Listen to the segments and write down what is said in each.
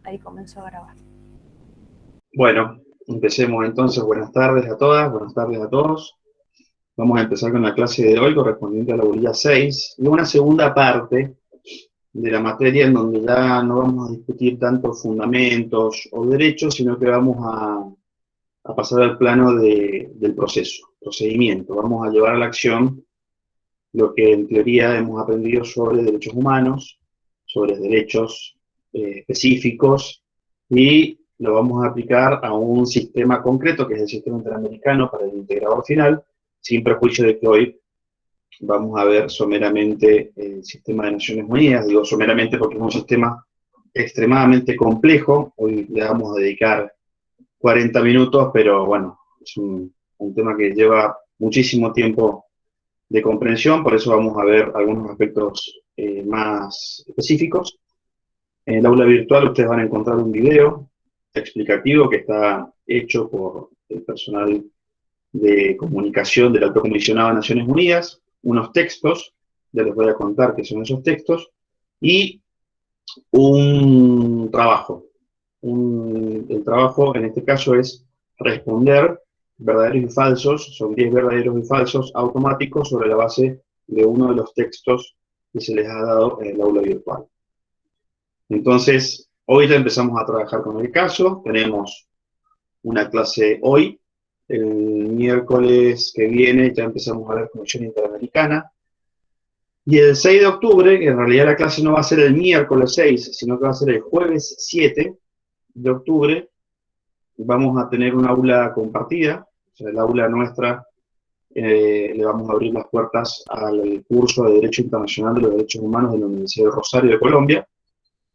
Ahí comenzó a grabar. Bueno, empecemos entonces. Buenas tardes a todas, buenas tardes a todos. Vamos a empezar con la clase de hoy correspondiente a la bolilla 6 y una segunda parte de la materia en donde ya no vamos a discutir tanto fundamentos o derechos, sino que vamos a pasar al plano del proceso, procedimiento. Vamos a llevar a la acción lo que en teoría hemos aprendido sobre derechos humanos, sobre derechos específicos, y lo vamos a aplicar a un sistema concreto, que es el sistema interamericano para el integrador final, sin perjuicio de que hoy vamos a ver someramente el sistema de Naciones Unidas. Digo someramente porque es un sistema extremadamente complejo. Hoy le vamos a dedicar 40 minutos, pero bueno, es un tema que lleva muchísimo tiempo de comprensión, por eso vamos a ver algunos aspectos más específicos. En el aula virtual ustedes van a encontrar un video explicativo que está hecho por el personal de comunicación del Alto Comisionado de Naciones Unidas, unos textos, ya les voy a contar qué son esos textos, y un trabajo. El trabajo en este caso es responder verdaderos y falsos, son 10 verdaderos y falsos automáticos sobre la base de uno de los textos que se les ha dado en el aula virtual. Entonces, hoy ya empezamos a trabajar con el caso, tenemos una clase hoy, el miércoles que viene ya empezamos a ver Comisión Interamericana, y el 6 de octubre, que en realidad la clase no va a ser el miércoles 6, sino que va a ser el jueves 7 de octubre, vamos a tener un aula compartida, o sea, el aula nuestra, le vamos a abrir las puertas al curso de Derecho Internacional de los Derechos Humanos de la Universidad de Rosario de Colombia,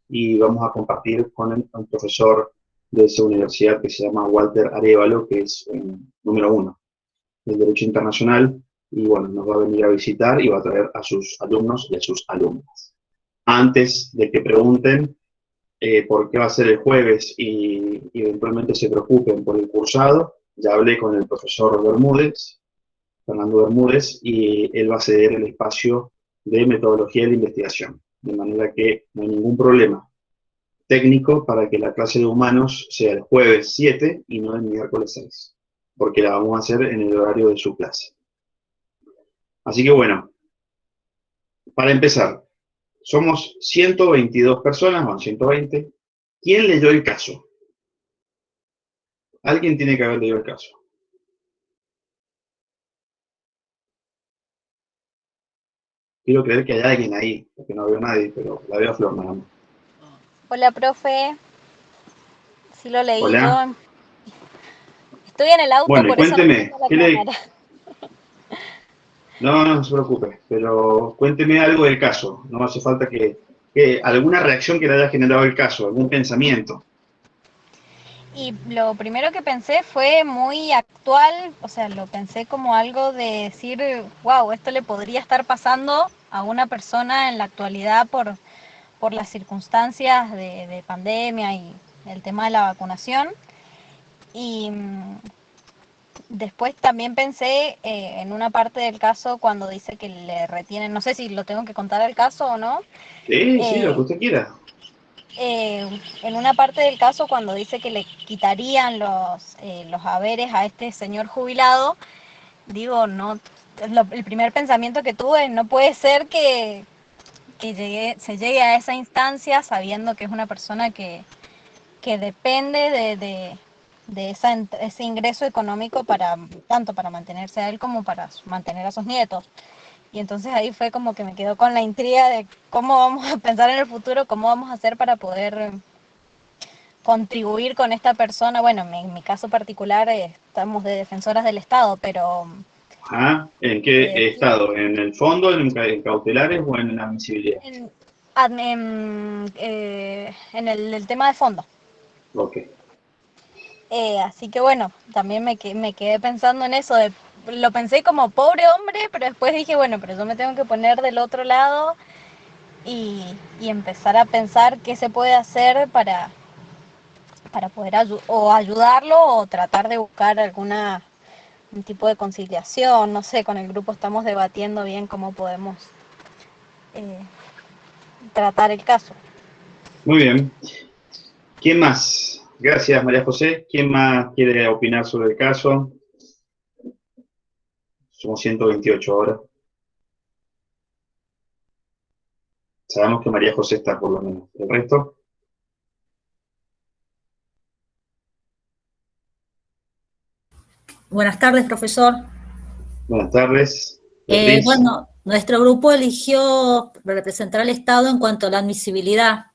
y vamos a compartir con un profesor de esa universidad que se llama Walter Arevalo, que es número uno del Derecho Internacional, y bueno, nos va a venir a visitar y va a traer a sus alumnos y a sus alumnas. Antes de que pregunten por qué va a ser el jueves y eventualmente se preocupen por el cursado, ya hablé con el profesor Bermúdez, Fernando Bermúdez, y él va a ceder el espacio de metodología de la investigación, de manera que no hay ningún problema técnico para que la clase de humanos sea el jueves 7 y no el miércoles 6, porque la vamos a hacer en el horario de su clase. Así que bueno, para empezar, somos 122 personas, o 120. ¿Quién leyó el caso? Alguien tiene que haber leído el caso. Quiero creer que hay alguien ahí, porque no veo a nadie, pero la veo a Flor nada más. Hola, profe. Sí lo leí yo. Hola. Estoy en el auto, Bueno, y por eso no cuénteme, tengo la cámara. No, no se preocupe, pero cuénteme algo del caso. No hace falta que alguna reacción que le haya generado el caso, algún pensamiento. Y lo primero que pensé fue muy actual, o sea, lo pensé como algo de decir, wow, esto le podría estar pasando a una persona en la actualidad por las circunstancias de pandemia y el tema de la vacunación. Y después también pensé en una parte del caso cuando dice que le retienen, no sé si lo tengo que contar el caso o no, Sí, sí, lo que eh, usted quiera. en una parte del caso cuando dice que le quitarían los haberes a este señor jubilado, digo, no, el primer pensamiento que tuve, no puede ser que se llegue a esa instancia sabiendo que es una persona que depende ese ingreso económico para tanto para mantenerse a él como para mantener a sus nietos. Y entonces ahí fue como que me quedó con la intriga de cómo vamos a pensar en el futuro, cómo vamos a hacer para poder contribuir con esta persona. Bueno, en mi caso particular estamos de defensoras del Estado, pero Ajá. ¿En qué sí, estado? ¿En el fondo, en cautelares o en la admisibilidad? en el tema de fondo. Ok. Así que bueno, también me quedé pensando en eso, lo pensé como pobre hombre, pero después dije, bueno, pero yo me tengo que poner del otro lado y, y empezar a pensar qué se puede hacer para poder o ayudarlo o tratar de buscar alguna un tipo de conciliación, no sé, con el grupo estamos debatiendo bien cómo podemos eh, tratar el caso. Muy bien. ¿Quién más? Gracias, María José. ¿Quién más quiere opinar sobre el caso? Somos 128 ahora. Sabemos que María José está por lo menos. ¿El resto? Buenas tardes, profesor. Buenas tardes. Beatriz. Bueno, nuestro grupo eligió representar al Estado en cuanto a la admisibilidad.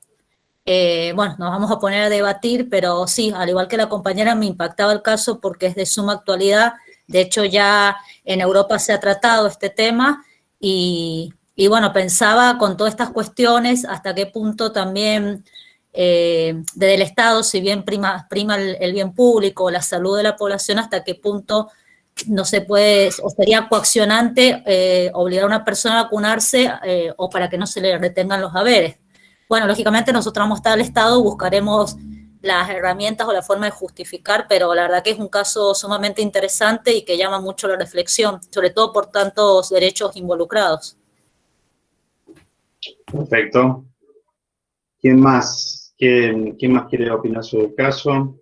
Bueno, nos vamos a poner a debatir, pero sí, al igual que la compañera, me impactaba el caso porque es de suma actualidad. De hecho, ya en Europa se ha tratado este tema y bueno, pensaba con todas estas cuestiones hasta qué punto también desde el Estado, si bien prima el bien público, la salud de la población, hasta qué punto no se puede, o sería coaccionante obligar a una persona a vacunarse o para que no se le retengan los haberes. Bueno, lógicamente nosotros vamos a estar al Estado, buscaremos las herramientas o la forma de justificar, pero la verdad que es un caso sumamente interesante y que llama mucho la reflexión, sobre todo por tantos derechos involucrados. Perfecto. ¿Quién más? ¿Quién más quiere opinar sobre el caso?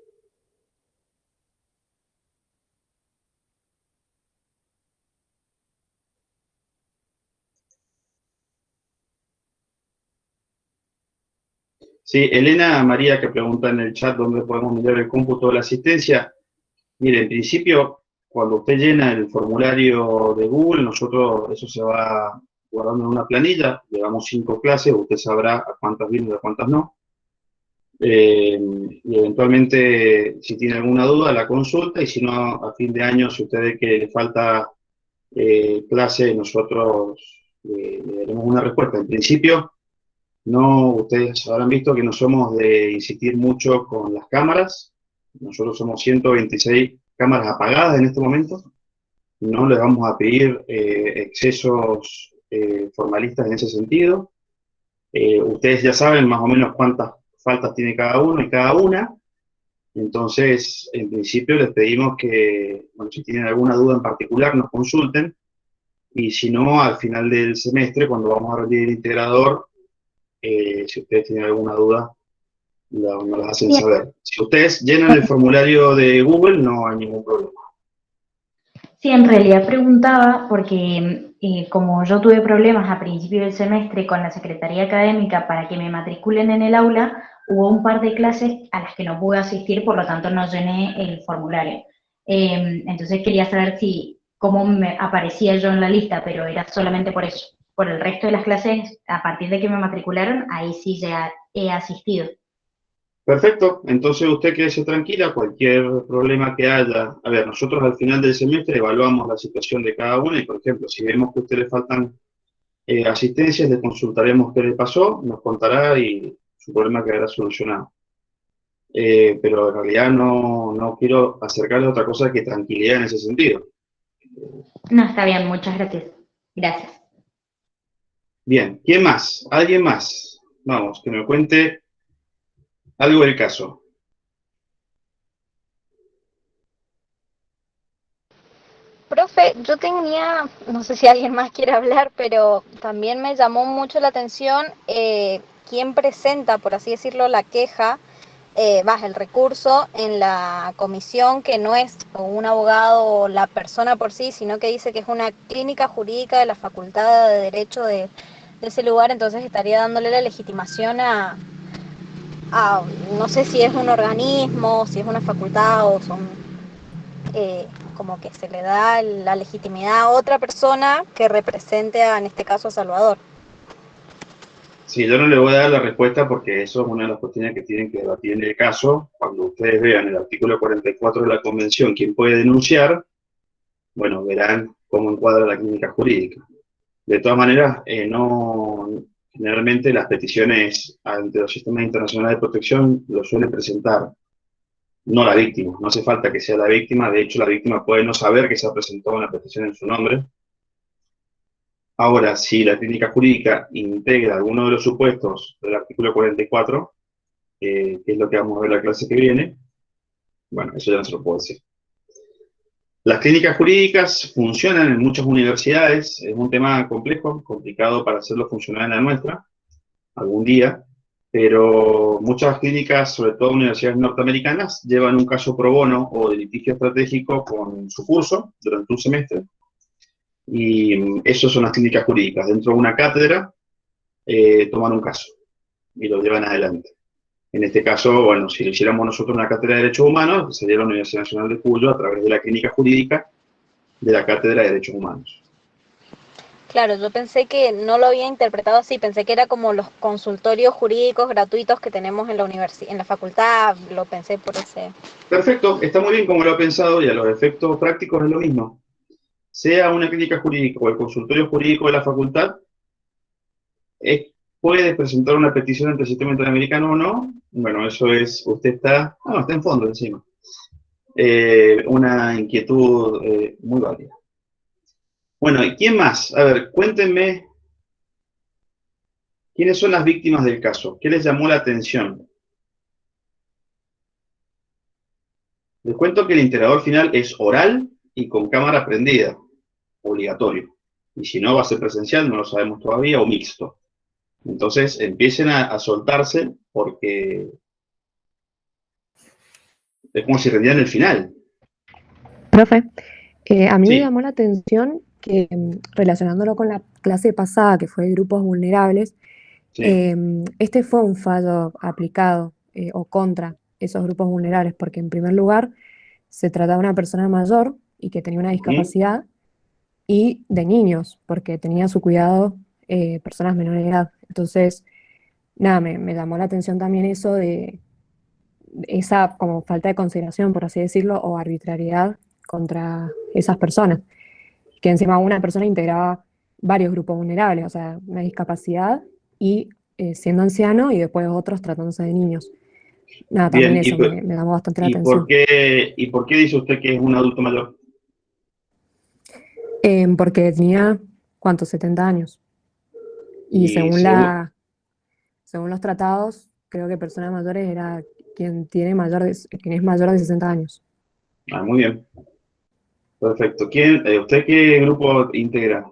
Sí, Elena María que pregunta en el chat dónde podemos mirar el cómputo de la asistencia. Mire, en principio, cuando usted llena el formulario de Google, nosotros eso se va guardando en una planilla, le damos 5 clases, usted sabrá a cuántas vienen y a cuántas no. Y eventualmente, si tiene alguna duda, la consulta, y si no, a fin de año, si usted ve que le falta clase, nosotros le daremos una respuesta. En principio, no, ustedes habrán visto que no somos de insistir mucho con las cámaras. Nosotros somos 126 cámaras apagadas en este momento. No les vamos a pedir excesos formalistas en ese sentido. Ustedes ya saben más o menos cuántas faltas tiene cada uno y cada una. Entonces, en principio les pedimos que, bueno, si tienen alguna duda en particular, nos consulten. Y si no, al final del semestre, cuando vamos a rendir el integrador, si ustedes tienen alguna duda, nos las hacen saber. Si ustedes llenan el formulario de Google, no hay ningún problema. Sí, en realidad preguntaba porque como yo tuve problemas a principio del semestre con la Secretaría Académica para que me matriculen en el aula, hubo un par de clases a las que no pude asistir, por lo tanto no llené el formulario. Entonces quería saber cómo me aparecía yo en la lista, pero era solamente por eso. Por el resto de las clases, a partir de que me matricularon, ahí sí ya he asistido. Perfecto, entonces usted quédese tranquila, cualquier problema que haya. A ver, nosotros al final del semestre evaluamos la situación de cada una y, por ejemplo, si vemos que a usted le faltan asistencias, le consultaremos qué le pasó, nos contará y su problema quedará solucionado. Pero en realidad no quiero acercarle a otra cosa que tranquilidad en ese sentido. No, está bien, muchas gracias. Gracias. Bien, ¿quién más? ¿Alguien más? Vamos, que me cuente algo del caso. Profe, yo tenía, no sé si alguien más quiere hablar, pero también me llamó mucho la atención quién presenta, por así decirlo, la queja, el recurso en la comisión, que no es un abogado o la persona por sí, sino que dice que es una clínica jurídica de la Facultad de Derecho de ese lugar, entonces estaría dándole la legitimación no sé si es un organismo, si es una facultad o son como que se le da la legitimidad a otra persona que represente en este caso a Salvador. Sí, yo no le voy a dar la respuesta porque eso es una de las cuestiones que tienen que debatir en el caso. Cuando ustedes vean el artículo 44 de la Convención, quién puede denunciar, bueno, verán cómo encuadra la clínica jurídica. De todas maneras, generalmente las peticiones ante los sistemas internacionales de protección lo suele presentar no la víctima. No hace falta que sea la víctima. De hecho, la víctima puede no saber que se ha presentado una petición en su nombre. Ahora, si la clínica jurídica integra alguno de los supuestos del artículo 44, que es lo que vamos a ver en la clase que viene, bueno, eso ya no se lo puedo decir. Las clínicas jurídicas funcionan en muchas universidades. Es un tema complejo, complicado para hacerlo funcionar en la nuestra, algún día. pero muchas clínicas, sobre todo universidades norteamericanas, llevan un caso pro bono o de litigio estratégico con su curso durante un semestre, y eso son las clínicas jurídicas. Dentro de una cátedra toman un caso y lo llevan adelante. En este caso, bueno, si lo hiciéramos nosotros en la Cátedra de Derechos Humanos, sería la Universidad Nacional de Cuyo a través de la clínica jurídica de la Cátedra de Derechos Humanos. Claro, yo pensé que no lo había interpretado así, pensé que era como los consultorios jurídicos gratuitos que tenemos en la en la facultad, lo pensé por ese. Perfecto, está muy bien como lo ha pensado y a los efectos prácticos es lo mismo. Sea una clínica jurídica o el consultorio jurídico de la facultad, puede presentar una petición ante el sistema interamericano o no. Bueno, eso es, usted está, no, está en fondo encima. Una inquietud muy válida. Bueno, ¿y quién más? A ver, cuéntenme, ¿quiénes son las víctimas del caso? ¿Qué les llamó la atención? Les cuento que el integrador final es oral y con cámara prendida, obligatorio. Y si no, va a ser presencial, no lo sabemos todavía, o mixto. Entonces, empiecen a soltarse porque es como si rendieran el final. Profe, a mí me Sí. llamó la atención que, relacionándolo con la clase pasada, que fue de grupos vulnerables, Sí. este fue un fallo aplicado o contra esos grupos vulnerables, porque en primer lugar se trataba de una persona mayor y que tenía una discapacidad, y de niños, porque tenía a su cuidado personas menores de edad. Entonces, nada, me llamó la atención también eso de esa como falta de consideración, por así decirlo, o arbitrariedad contra esas personas, que encima una persona integraba varios grupos vulnerables, o sea, una discapacidad y siendo anciano y después otros tratándose de niños. Nada, también Bien, eso me llamó bastante la ¿y por atención. qué dice usted que es un adulto mayor? Porque tenía, ¿cuántos? 70 años. Y Y según, según los tratados, creo que personas mayores era quien es mayor de 60 años. muy bien, perfecto. ¿Usted qué grupo integra?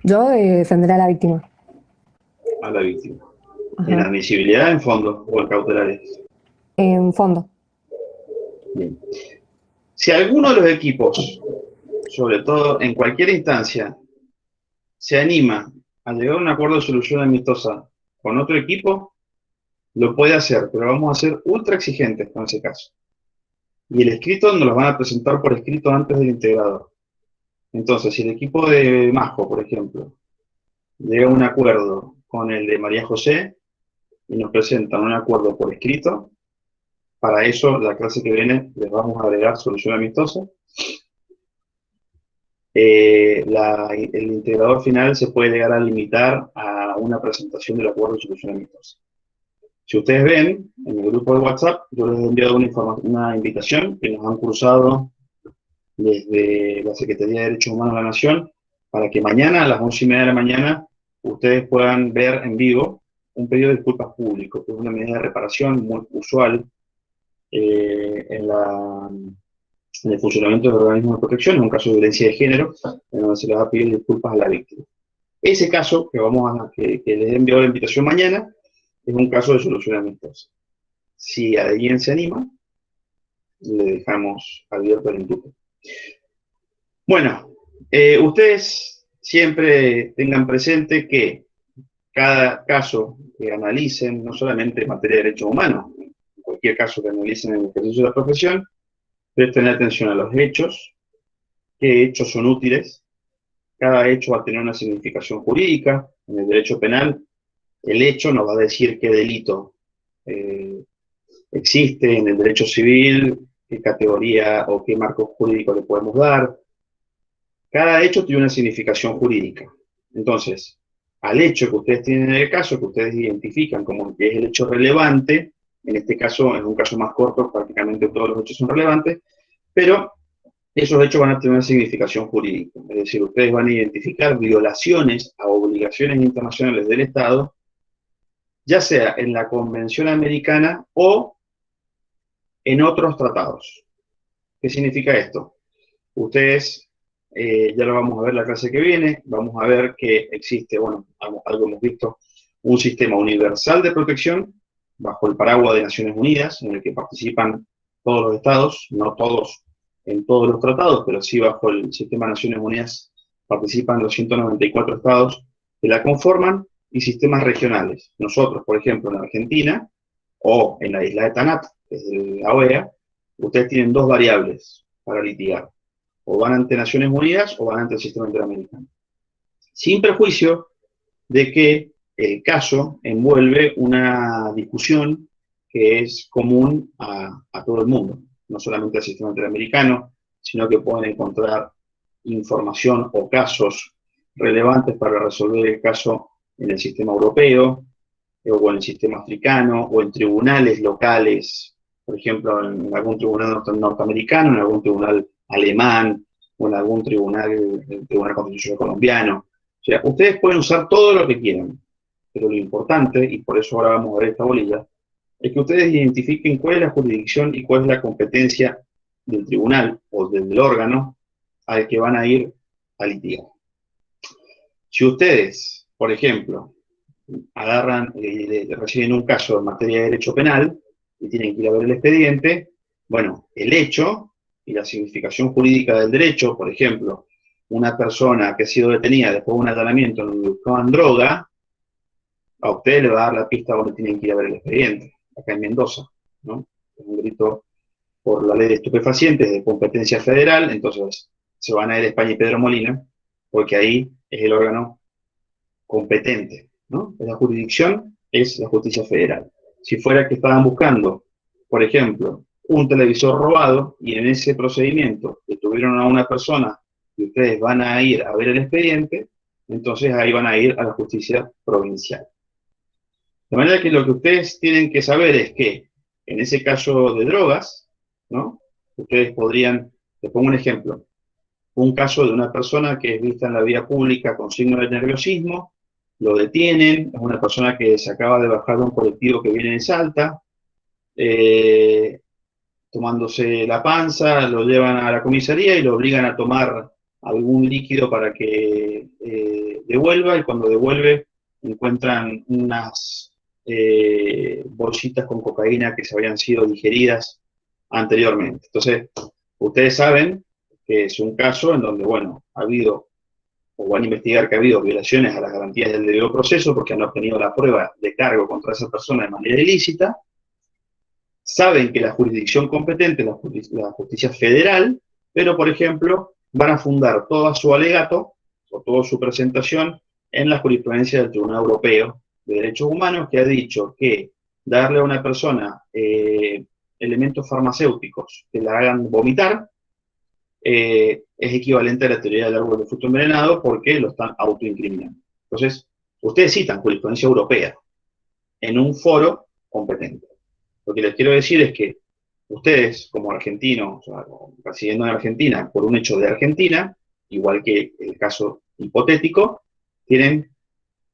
Yo defenderé a la víctima. A la víctima. ¿En Ajá. admisibilidad, en fondo o en cautelares? En fondo. Bien. Si alguno de los equipos, sobre todo en cualquier instancia, se anima a llegar a un acuerdo de solución amistosa con otro equipo, lo puede hacer, pero vamos a ser ultra exigentes con ese caso. Y el escrito nos lo van a presentar por escrito antes del integrador. Entonces, si el equipo de Majo, por ejemplo, llega a un acuerdo con el de María José y nos presentan un acuerdo por escrito, para eso, la clase que viene, les vamos a agregar solución amistosa. El integrador final se puede llegar a limitar a una presentación del acuerdo de solución amistosa. Si ustedes ven, en el grupo de WhatsApp, yo les he enviado una invitación que nos han cursado desde la Secretaría de Derechos Humanos de la Nación, para que mañana a las 11:30 de la mañana ustedes puedan ver en vivo un pedido de disculpas público, que es una medida de reparación muy usual en el funcionamiento de los organismos de protección, en un caso de violencia de género, en donde se les va a pedir disculpas a la víctima. Ese caso que les he enviado la invitación mañana es un caso de solución amistosa. Si alguien se anima, le dejamos abierto el instituto. Bueno, ustedes siempre tengan presente que cada caso que analicen, no solamente en materia de derechos humanos, en cualquier caso que analicen en el ejercicio de la profesión, presten atención a los hechos, qué hechos son útiles. Cada hecho va a tener una significación jurídica. En el derecho penal, el hecho nos va a decir qué delito existe. En el derecho civil, qué categoría o qué marco jurídico le podemos dar. Cada hecho tiene una significación jurídica. Entonces, al hecho que ustedes tienen en el caso, que ustedes identifican como que es el hecho relevante, en este caso, en un caso más corto, prácticamente todos los hechos son relevantes, pero esos hechos van a tener una significación jurídica. Es decir, ustedes van a identificar violaciones a obligaciones internacionales del Estado, ya sea en la Convención Americana o en otros tratados. ¿Qué significa esto? Ustedes, ya lo vamos a ver la clase que viene, vamos a ver que existe, bueno, algo hemos visto, un sistema universal de protección bajo el paraguas de Naciones Unidas, en el que participan todos los estados, no todos en todos los tratados, pero sí bajo el sistema de Naciones Unidas participan los 194 estados que la conforman, y sistemas regionales. Nosotros, por ejemplo, en Argentina, o en la isla de Tanat, que es de la OEA, ustedes tienen dos variables para litigar. O van ante Naciones Unidas o van ante el sistema interamericano. Sin perjuicio de que el caso envuelve una discusión que es común a todo el mundo, no solamente al sistema interamericano, sino que pueden encontrar información o casos relevantes para resolver el caso en el sistema europeo, o en el sistema africano, o en tribunales locales, por ejemplo, en algún tribunal norteamericano, en algún tribunal alemán, o en algún tribunal, el Tribunal Constitucional colombiano. O sea, ustedes pueden usar todo lo que quieran, pero lo importante, y por eso ahora vamos a ver esta bolilla, es que ustedes identifiquen cuál es la jurisdicción y cuál es la competencia del tribunal o del órgano al que van a ir a litigar. Si ustedes, por ejemplo, agarran, reciben un caso en materia de derecho penal y tienen que ir a ver el expediente, bueno, el hecho y la significación jurídica del derecho, por ejemplo, una persona que ha sido detenida después de un allanamiento en donde buscaban droga, a ustedes le va a dar la pista donde tienen que ir a ver el expediente, acá en Mendoza, ¿no? Es un delito por la ley de estupefacientes de competencia federal, entonces se van a ir a España y Pedro Molina, porque ahí es el órgano competente, ¿no? La jurisdicción es la justicia federal. Si fuera que estaban buscando, por ejemplo, un televisor robado, y en ese procedimiento detuvieron a una persona y ustedes van a ir a ver el expediente, entonces ahí van a ir a la justicia provincial. De manera que lo que ustedes tienen que saber es que, en ese caso de drogas, ¿no? Ustedes podrían, les pongo un ejemplo, un caso de una persona que es vista en la vía pública con signo de nerviosismo, lo detienen, es una persona que se acaba de bajar de un colectivo que viene de Salta, tomándose la panza, lo llevan a la comisaría y lo obligan a tomar algún líquido para que devuelva, y cuando devuelve encuentran unas bolsitas con cocaína que se habían sido digeridas anteriormente. Entonces, ustedes saben que es un caso en donde, bueno, ha habido, o van a investigar que ha habido violaciones a las garantías del debido proceso porque han obtenido la prueba de cargo contra esa persona de manera ilícita. Saben que la jurisdicción competente es la justicia federal, pero, por ejemplo, van a fundar todo su alegato o toda su presentación en la jurisprudencia del Tribunal Europeo de Derechos Humanos, que ha dicho que darle a una persona elementos farmacéuticos que la hagan vomitar es equivalente a la teoría del árbol de fruto envenenado, porque lo están autoincriminando. Entonces, ustedes citan jurisprudencia europea en un foro competente. Lo que les quiero decir es que ustedes, como argentinos, o sea, residiendo en Argentina por un hecho de Argentina, igual que el caso hipotético, tienen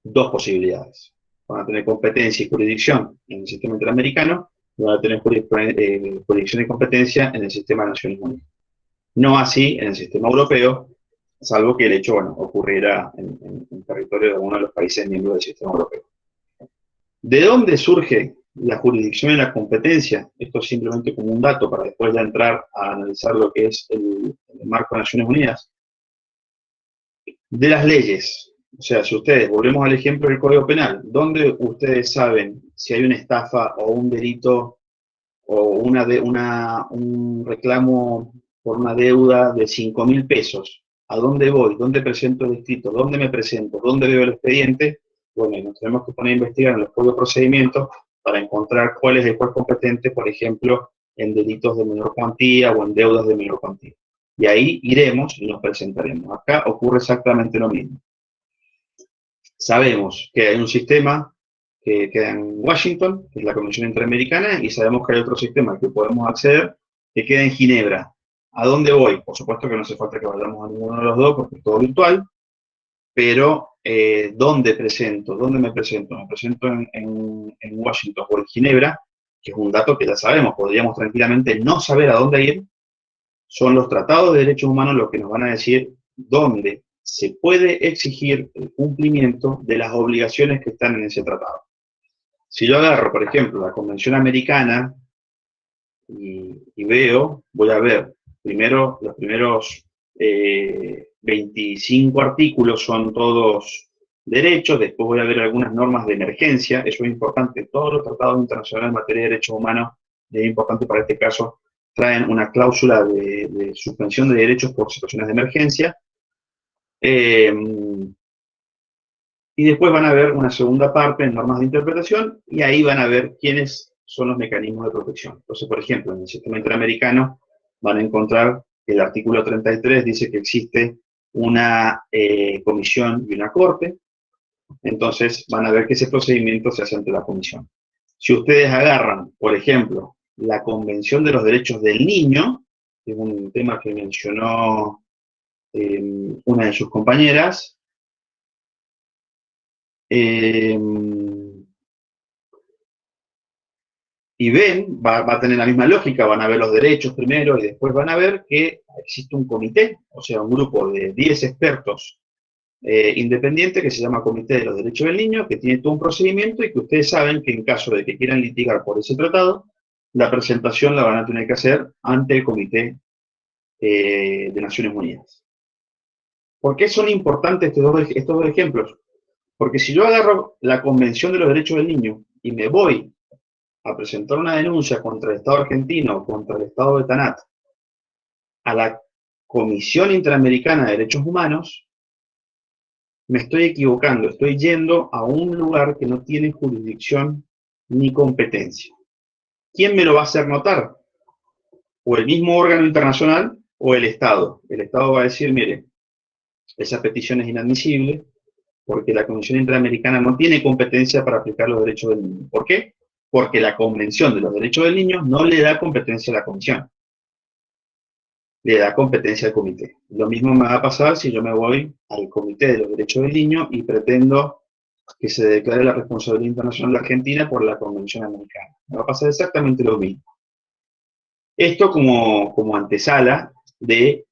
dos posibilidades. Van a tener competencia y jurisdicción en el sistema interamericano, y van a tener jurisdicción y competencia en el sistema de Naciones Unidas. No así en el sistema europeo, salvo que el hecho, bueno, ocurriera en territorio de alguno de los países miembros del sistema europeo. ¿De dónde surge la jurisdicción y la competencia? Esto es simplemente como un dato para después ya entrar a analizar lo que es el marco de Naciones Unidas. De las leyes. O sea, si ustedes, volvemos al ejemplo del Código Penal, ¿dónde ustedes saben si hay una estafa o un delito o un reclamo por una deuda de 5.000 pesos? ¿A dónde voy? ¿Dónde presento el escrito? ¿Dónde me presento? ¿Dónde veo el expediente? Bueno, y nos tenemos que poner a investigar en los códigos de procedimientos para encontrar cuál es el juez competente, por ejemplo, en delitos de menor cuantía o en deudas de menor cuantía. Y ahí iremos y nos presentaremos. Acá ocurre exactamente lo mismo. Sabemos que hay un sistema que queda en Washington, que es la Comisión Interamericana, y sabemos que hay otro sistema al que podemos acceder, que queda en Ginebra. ¿A dónde voy? Por supuesto que no hace falta que vayamos a ninguno de los dos, porque es todo virtual, pero ¿dónde presento? ¿Dónde me presento? Me presento en Washington o en Ginebra, que es un dato que ya sabemos, podríamos tranquilamente no saber a dónde ir. Son los tratados de derechos humanos los que nos van a decir dónde se puede exigir el cumplimiento de las obligaciones que están en ese tratado. Si yo agarro, por ejemplo, la Convención Americana y veo, voy a ver, primero, los primeros 25 artículos son todos derechos, después voy a ver algunas normas de emergencia, eso es importante, todos los tratados internacionales en materia de derechos humanos, es importante para este caso, traen una cláusula de suspensión de derechos por situaciones de emergencia, y después van a ver una segunda parte en normas de interpretación, y ahí van a ver quiénes son los mecanismos de protección. Entonces, por ejemplo, en el sistema interamericano van a encontrar que el artículo 33 dice que existe una comisión y una corte, entonces van a ver que ese procedimiento se hace ante la comisión. Si ustedes agarran, por ejemplo, la Convención de los Derechos del Niño, que es un tema que mencionó una de sus compañeras, y ven, va a tener la misma lógica, van a ver los derechos primero y después van a ver que existe un comité, o sea, un grupo de 10 expertos independientes que se llama Comité de los Derechos del Niño, que tiene todo un procedimiento y que ustedes saben que en caso de que quieran litigar por ese tratado, la presentación la van a tener que hacer ante el Comité de Naciones Unidas. ¿Por qué son importantes estos dos ejemplos? Porque si yo agarro la Convención de los Derechos del Niño y me voy a presentar una denuncia contra el Estado argentino o contra el Estado de Tanat a la Comisión Interamericana de Derechos Humanos, me estoy equivocando, estoy yendo a un lugar que no tiene jurisdicción ni competencia. ¿Quién me lo va a hacer notar? O el mismo órgano internacional o el Estado. El Estado va a decir, mire, esa petición es inadmisible porque la Comisión Interamericana no tiene competencia para aplicar los derechos del niño. ¿Por qué? Porque la Convención de los Derechos del Niño no le da competencia a la Comisión. Le da competencia al comité. Lo mismo me va a pasar si yo me voy al Comité de los Derechos del Niño y pretendo que se declare la responsabilidad internacional de Argentina por la Convención Americana. Me va a pasar exactamente lo mismo. Esto como antesala de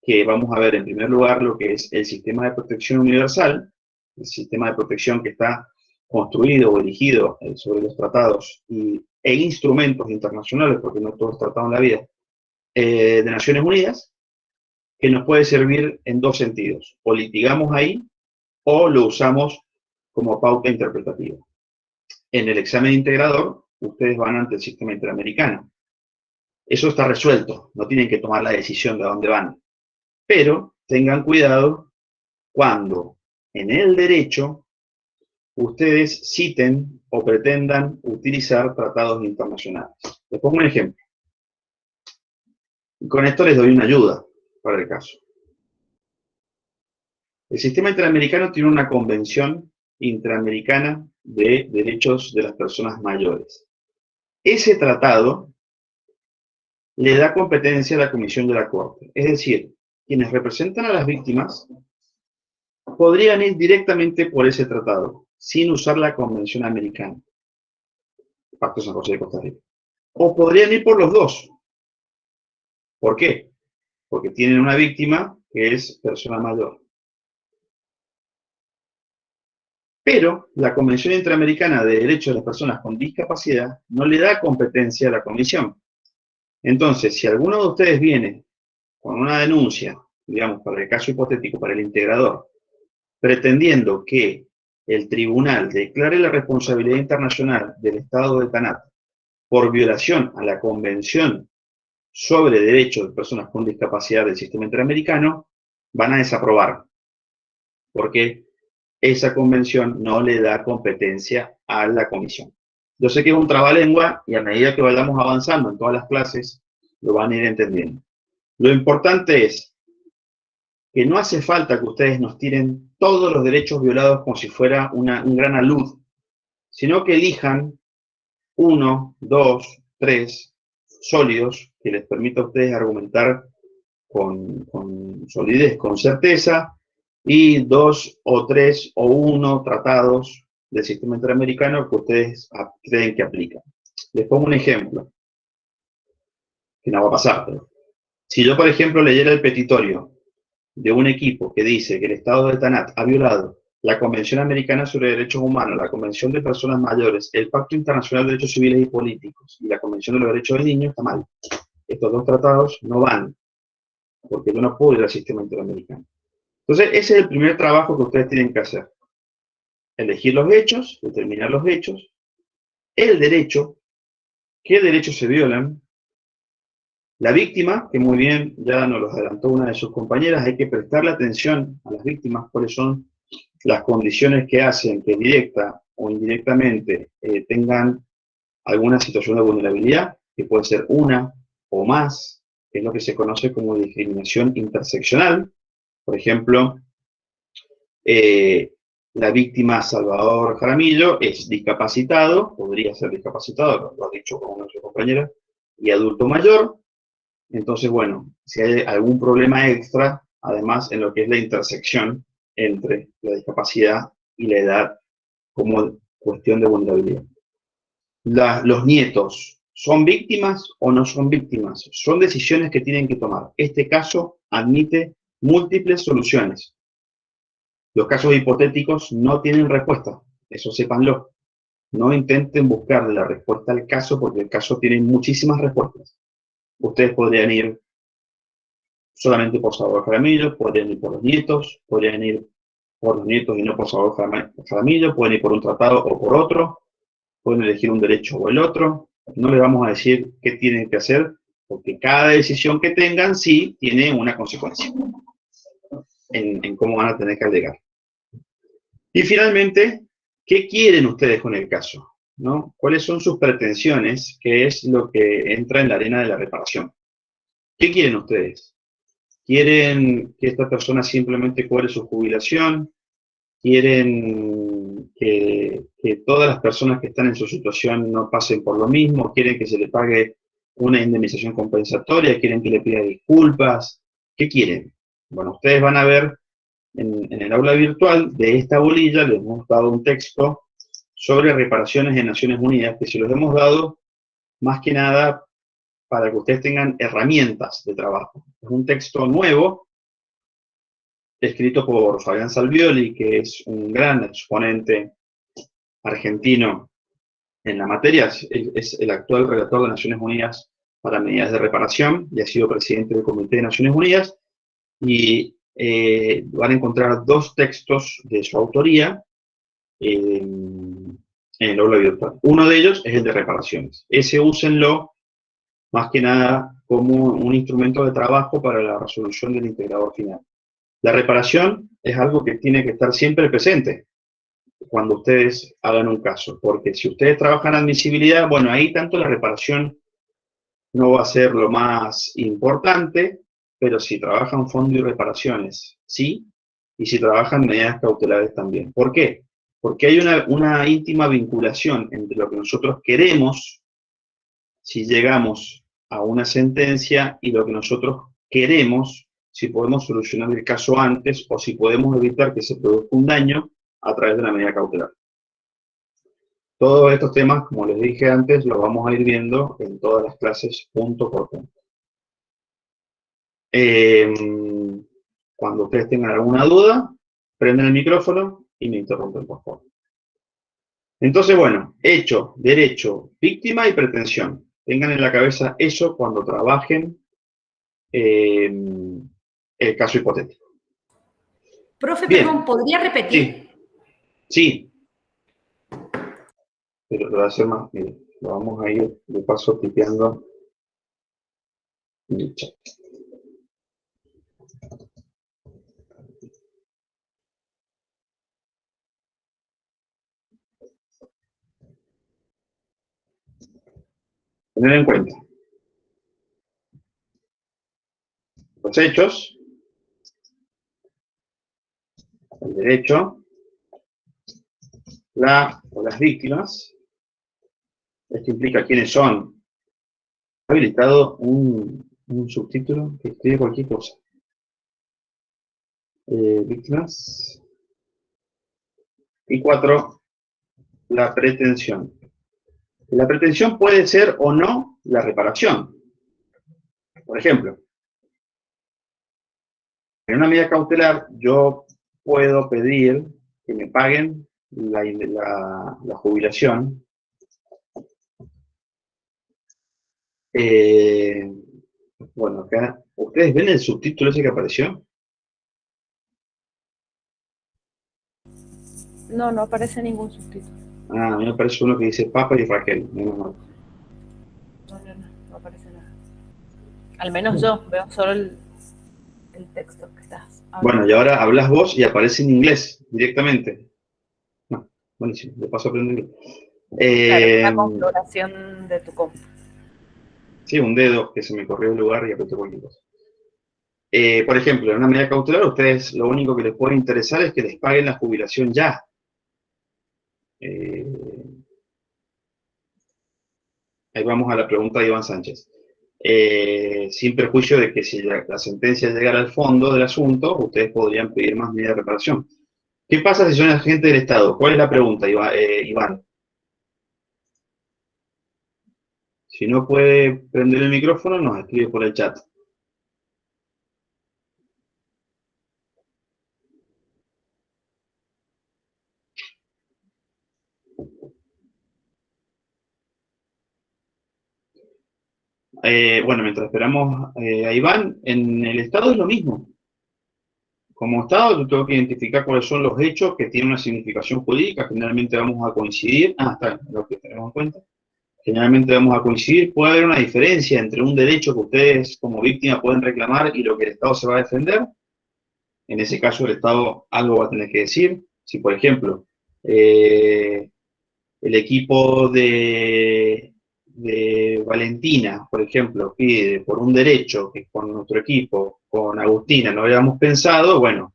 que vamos a ver en primer lugar lo que es el sistema de protección universal, el sistema de protección que está construido o erigido sobre los tratados e instrumentos internacionales, porque no todo es tratado en la vida, de Naciones Unidas, que nos puede servir en dos sentidos. O litigamos ahí, o lo usamos como pauta interpretativa. En el examen integrador, ustedes van ante el sistema interamericano. Eso está resuelto, no tienen que tomar la decisión de a dónde van. Pero tengan cuidado cuando en el derecho ustedes citen o pretendan utilizar tratados internacionales. Les pongo un ejemplo. Y con esto les doy una ayuda para el caso. El sistema interamericano tiene una convención interamericana de derechos de las personas mayores. Ese tratado le da competencia a la Comisión de la Corte. Es decir, quienes representan a las víctimas podrían ir directamente por ese tratado, sin usar la Convención Americana, el Pacto de San José de Costa Rica. O podrían ir por los dos. ¿Por qué? Porque tienen una víctima que es persona mayor. Pero la Convención Interamericana de Derechos de las Personas con Discapacidad no le da competencia a la Comisión. Entonces, si alguno de ustedes viene con una denuncia, digamos, para el caso hipotético, para el integrador, pretendiendo que el tribunal declare la responsabilidad internacional del Estado de Tanat por violación a la Convención sobre Derechos de Personas con Discapacidad del Sistema Interamericano, van a desaprobar, porque esa convención no le da competencia a la comisión. Yo sé que es un trabalengua y a medida que vayamos avanzando en todas las clases, lo van a ir entendiendo. Lo importante es que no hace falta que ustedes nos tiren todos los derechos violados como si fuera un gran alud, sino que elijan 1, 2, 3 sólidos que les permita a ustedes argumentar con solidez, con certeza, y 2 o 3 o 1 tratados del sistema interamericano que ustedes creen que aplican. Les pongo un ejemplo, que no va a pasar, pero si yo, por ejemplo, leyera el petitorio de un equipo que dice que el Estado de Tanat ha violado la Convención Americana sobre Derechos Humanos, la Convención de Personas Mayores, el Pacto Internacional de Derechos Civiles y Políticos y la Convención de los Derechos del Niño, está mal. Estos dos tratados no van, porque no puede ir al sistema interamericano. Entonces, ese es el primer trabajo que ustedes tienen que hacer. Elegir los hechos, determinar los hechos, el derecho, qué derechos se violan, la víctima, que muy bien ya nos lo adelantó una de sus compañeras, hay que prestarle atención a las víctimas, cuáles son las condiciones que hacen que directa o indirectamente tengan alguna situación de vulnerabilidad, que puede ser una o más, que es lo que se conoce como discriminación interseccional. Por ejemplo, la víctima Salvador Jaramillo es discapacitado, podría ser discapacitado, lo ha dicho como nuestra compañera, y adulto mayor. Entonces, bueno, si hay algún problema extra, además en lo que es la intersección entre la discapacidad y la edad como cuestión de vulnerabilidad. Los nietos, ¿son víctimas o no son víctimas? Son decisiones que tienen que tomar. Este caso admite múltiples soluciones. Los casos hipotéticos no tienen respuesta, eso sépanlo. No intenten buscar la respuesta al caso porque el caso tiene muchísimas respuestas. Ustedes podrían ir solamente por Salvador Jaramillo, podrían ir por los nietos, podrían ir por los nietos y no por Salvador Jaramillo, pueden ir por un tratado o por otro, pueden elegir un derecho o el otro. No les vamos a decir qué tienen que hacer, porque cada decisión que tengan sí tiene una consecuencia en cómo van a tener que alegar. Y finalmente, ¿qué quieren ustedes con el caso? ¿No? ¿Cuáles son sus pretensiones? ¿Qué es lo que entra en la arena de la reparación? ¿Qué quieren ustedes? ¿Quieren que esta persona simplemente cobre su jubilación? ¿Quieren que todas las personas que están en su situación no pasen por lo mismo? ¿Quieren que se le pague una indemnización compensatoria? ¿Quieren que le pida disculpas? ¿Qué quieren? Bueno, ustedes van a ver en el aula virtual de esta bolilla, les hemos dado un texto sobre reparaciones en Naciones Unidas, que se los hemos dado más que nada para que ustedes tengan herramientas de trabajo. Es un texto nuevo, escrito por Fabián Salvioli, que es un gran exponente argentino en la materia, es el actual relator de Naciones Unidas para medidas de reparación y ha sido presidente del Comité de Naciones Unidas, y van a encontrar dos textos de su autoría en el aula virtual. Uno de ellos es el de reparaciones. Ese úsenlo más que nada como un instrumento de trabajo para la resolución del integrador final. La reparación es algo que tiene que estar siempre presente cuando ustedes hagan un caso, porque si ustedes trabajan admisibilidad, bueno, ahí tanto la reparación no va a ser lo más importante, pero si trabajan fondo y reparaciones, sí, y si trabajan medidas cautelares también. ¿Por qué? Porque hay una íntima vinculación entre lo que nosotros queremos, si llegamos a una sentencia, y lo que nosotros queremos, si podemos solucionar el caso antes, o si podemos evitar que se produzca un daño a través de la medida cautelar. Todos estos temas, como les dije antes, los vamos a ir viendo en todas las clases punto por punto. Cuando ustedes tengan alguna duda, prenden el micrófono y me interrumpen, por favor. Entonces, bueno, hecho, derecho, víctima y pretensión. Tengan en la cabeza eso cuando trabajen el caso hipotético. Profe, Bien. perdón, ¿podría repetir? Sí. Pero lo voy a hacer más, miren, lo vamos a ir de paso tipeando en el chat. Tener en cuenta los hechos, el derecho, o las víctimas. Esto implica quiénes son. He habilitado un subtítulo que escribe cualquier cosa. Víctimas. Y 4, la pretensión. La pretensión puede ser o no la reparación. Por ejemplo, En una medida cautelar, yo puedo pedir que me paguen la jubilación. Bueno, acá, ¿ustedes ven el subtítulo ese que apareció? No, no aparece ningún subtítulo. Ah, a mí me aparece uno que dice Papa y Raquel. Menos mal. No aparece nada. Al menos yo veo solo el texto que estás hablando. Bueno, y ahora hablas vos y aparece en inglés directamente. No, buenísimo, de paso aprendo inglés. Claro, es la configuración de tu compu. Sí, un dedo que se me corrió el lugar y apreté cualquier cosa. Por ejemplo, en una medida cautelar, a ustedes lo único que les puede interesar es que les paguen la jubilación ya. Ahí vamos a la pregunta de Iván Sánchez. Sin perjuicio de que si la sentencia llegara al fondo del asunto, ustedes podrían pedir más medidas de reparación. ¿Qué pasa si son agentes del Estado? ¿Cuál es la pregunta, Iván? Si no puede prender el micrófono, nos escribe por el chat. Bueno, mientras esperamos a Iván, en el Estado es lo mismo. Como Estado, yo tengo que identificar cuáles son los hechos que tienen una significación jurídica. Generalmente vamos a coincidir. Está lo que tenemos en cuenta. Generalmente vamos a coincidir. Puede haber una diferencia entre un derecho que ustedes como víctima pueden reclamar y lo que el Estado se va a defender. En ese caso, el Estado algo va a tener que decir. Si, por ejemplo, el equipo de Valentina, por ejemplo, pide por un derecho que con nuestro equipo, con Agustina, no habíamos pensado, bueno,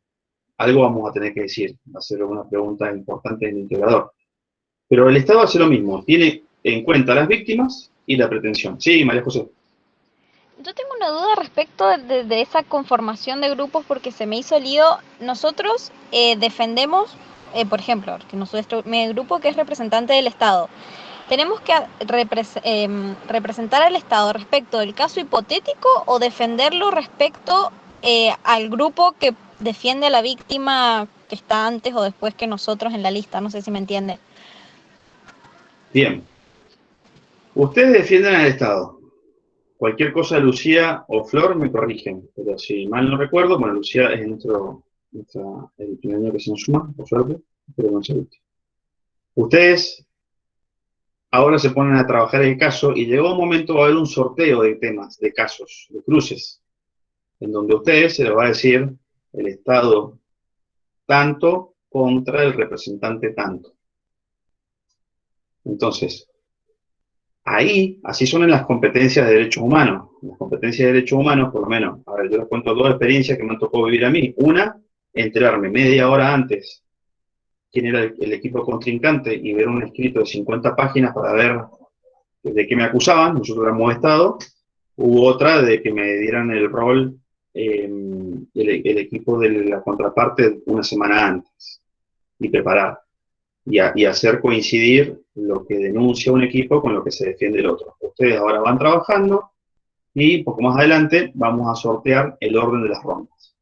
algo vamos a tener que decir. Va a ser una pregunta importante en el integrador. Pero el Estado hace lo mismo, tiene en cuenta a las víctimas y la pretensión. Sí, María José. Yo tengo una duda respecto de esa conformación de grupos porque se me hizo lío. Nosotros defendemos, por ejemplo, que mi grupo que es representante del Estado. ¿Tenemos que representar al Estado respecto del caso hipotético o defenderlo respecto al grupo que defiende a la víctima que está antes o después que nosotros en la lista? No sé si me entiende. Bien. Ustedes defienden al Estado. Cualquier cosa, Lucía o Flor me corrigen, pero si mal no recuerdo, bueno, Lucía es el primer año que se nos suma, por suerte, pero no sé. Ustedes ahora se ponen a trabajar el caso y llegó un momento, va a haber un sorteo de temas, de casos, de cruces, en donde a ustedes se les va a decir el Estado tanto contra el representante tanto. Entonces, ahí, así son en las competencias de derechos humanos. Las competencias de derechos humanos, por lo menos, a ver, yo les cuento dos experiencias que me han tocado vivir a mí. Una, enterarme media hora antes quién era el equipo contrincante y ver un escrito de 50 páginas para ver de qué me acusaban. Nosotros éramos Estado. Hubo otra de que me dieran el rol el equipo de la contraparte una semana antes y preparar. Y hacer coincidir lo que denuncia un equipo con lo que se defiende el otro. Ustedes ahora van trabajando y un poco más adelante vamos a sortear el orden de las rondas.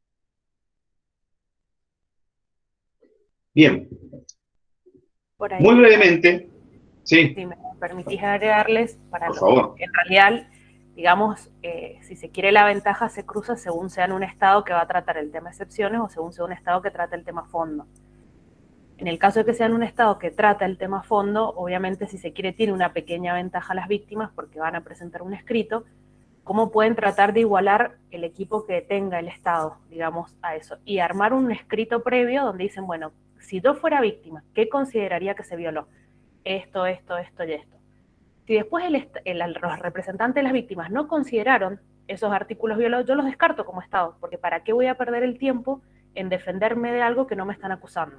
Bien. Por ahí, muy brevemente, sí. Si me permitís agregarles, para por favor. En realidad, digamos, si se quiere la ventaja se cruza según sea en un estado que va a tratar el tema excepciones o según sea un estado que trata el tema fondo. En el caso de que sea en un estado que trata el tema fondo, obviamente si se quiere tiene una pequeña ventaja a las víctimas porque van a presentar un escrito. ¿Cómo pueden tratar de igualar el equipo que tenga el estado, digamos, a eso? Y armar un escrito previo donde dicen, bueno, si yo fuera víctima, ¿qué consideraría que se violó? Esto y esto. Si después los representantes de las víctimas no consideraron esos artículos violados, yo los descarto como estado, porque ¿para qué voy a perder el tiempo en defenderme de algo que no me están acusando?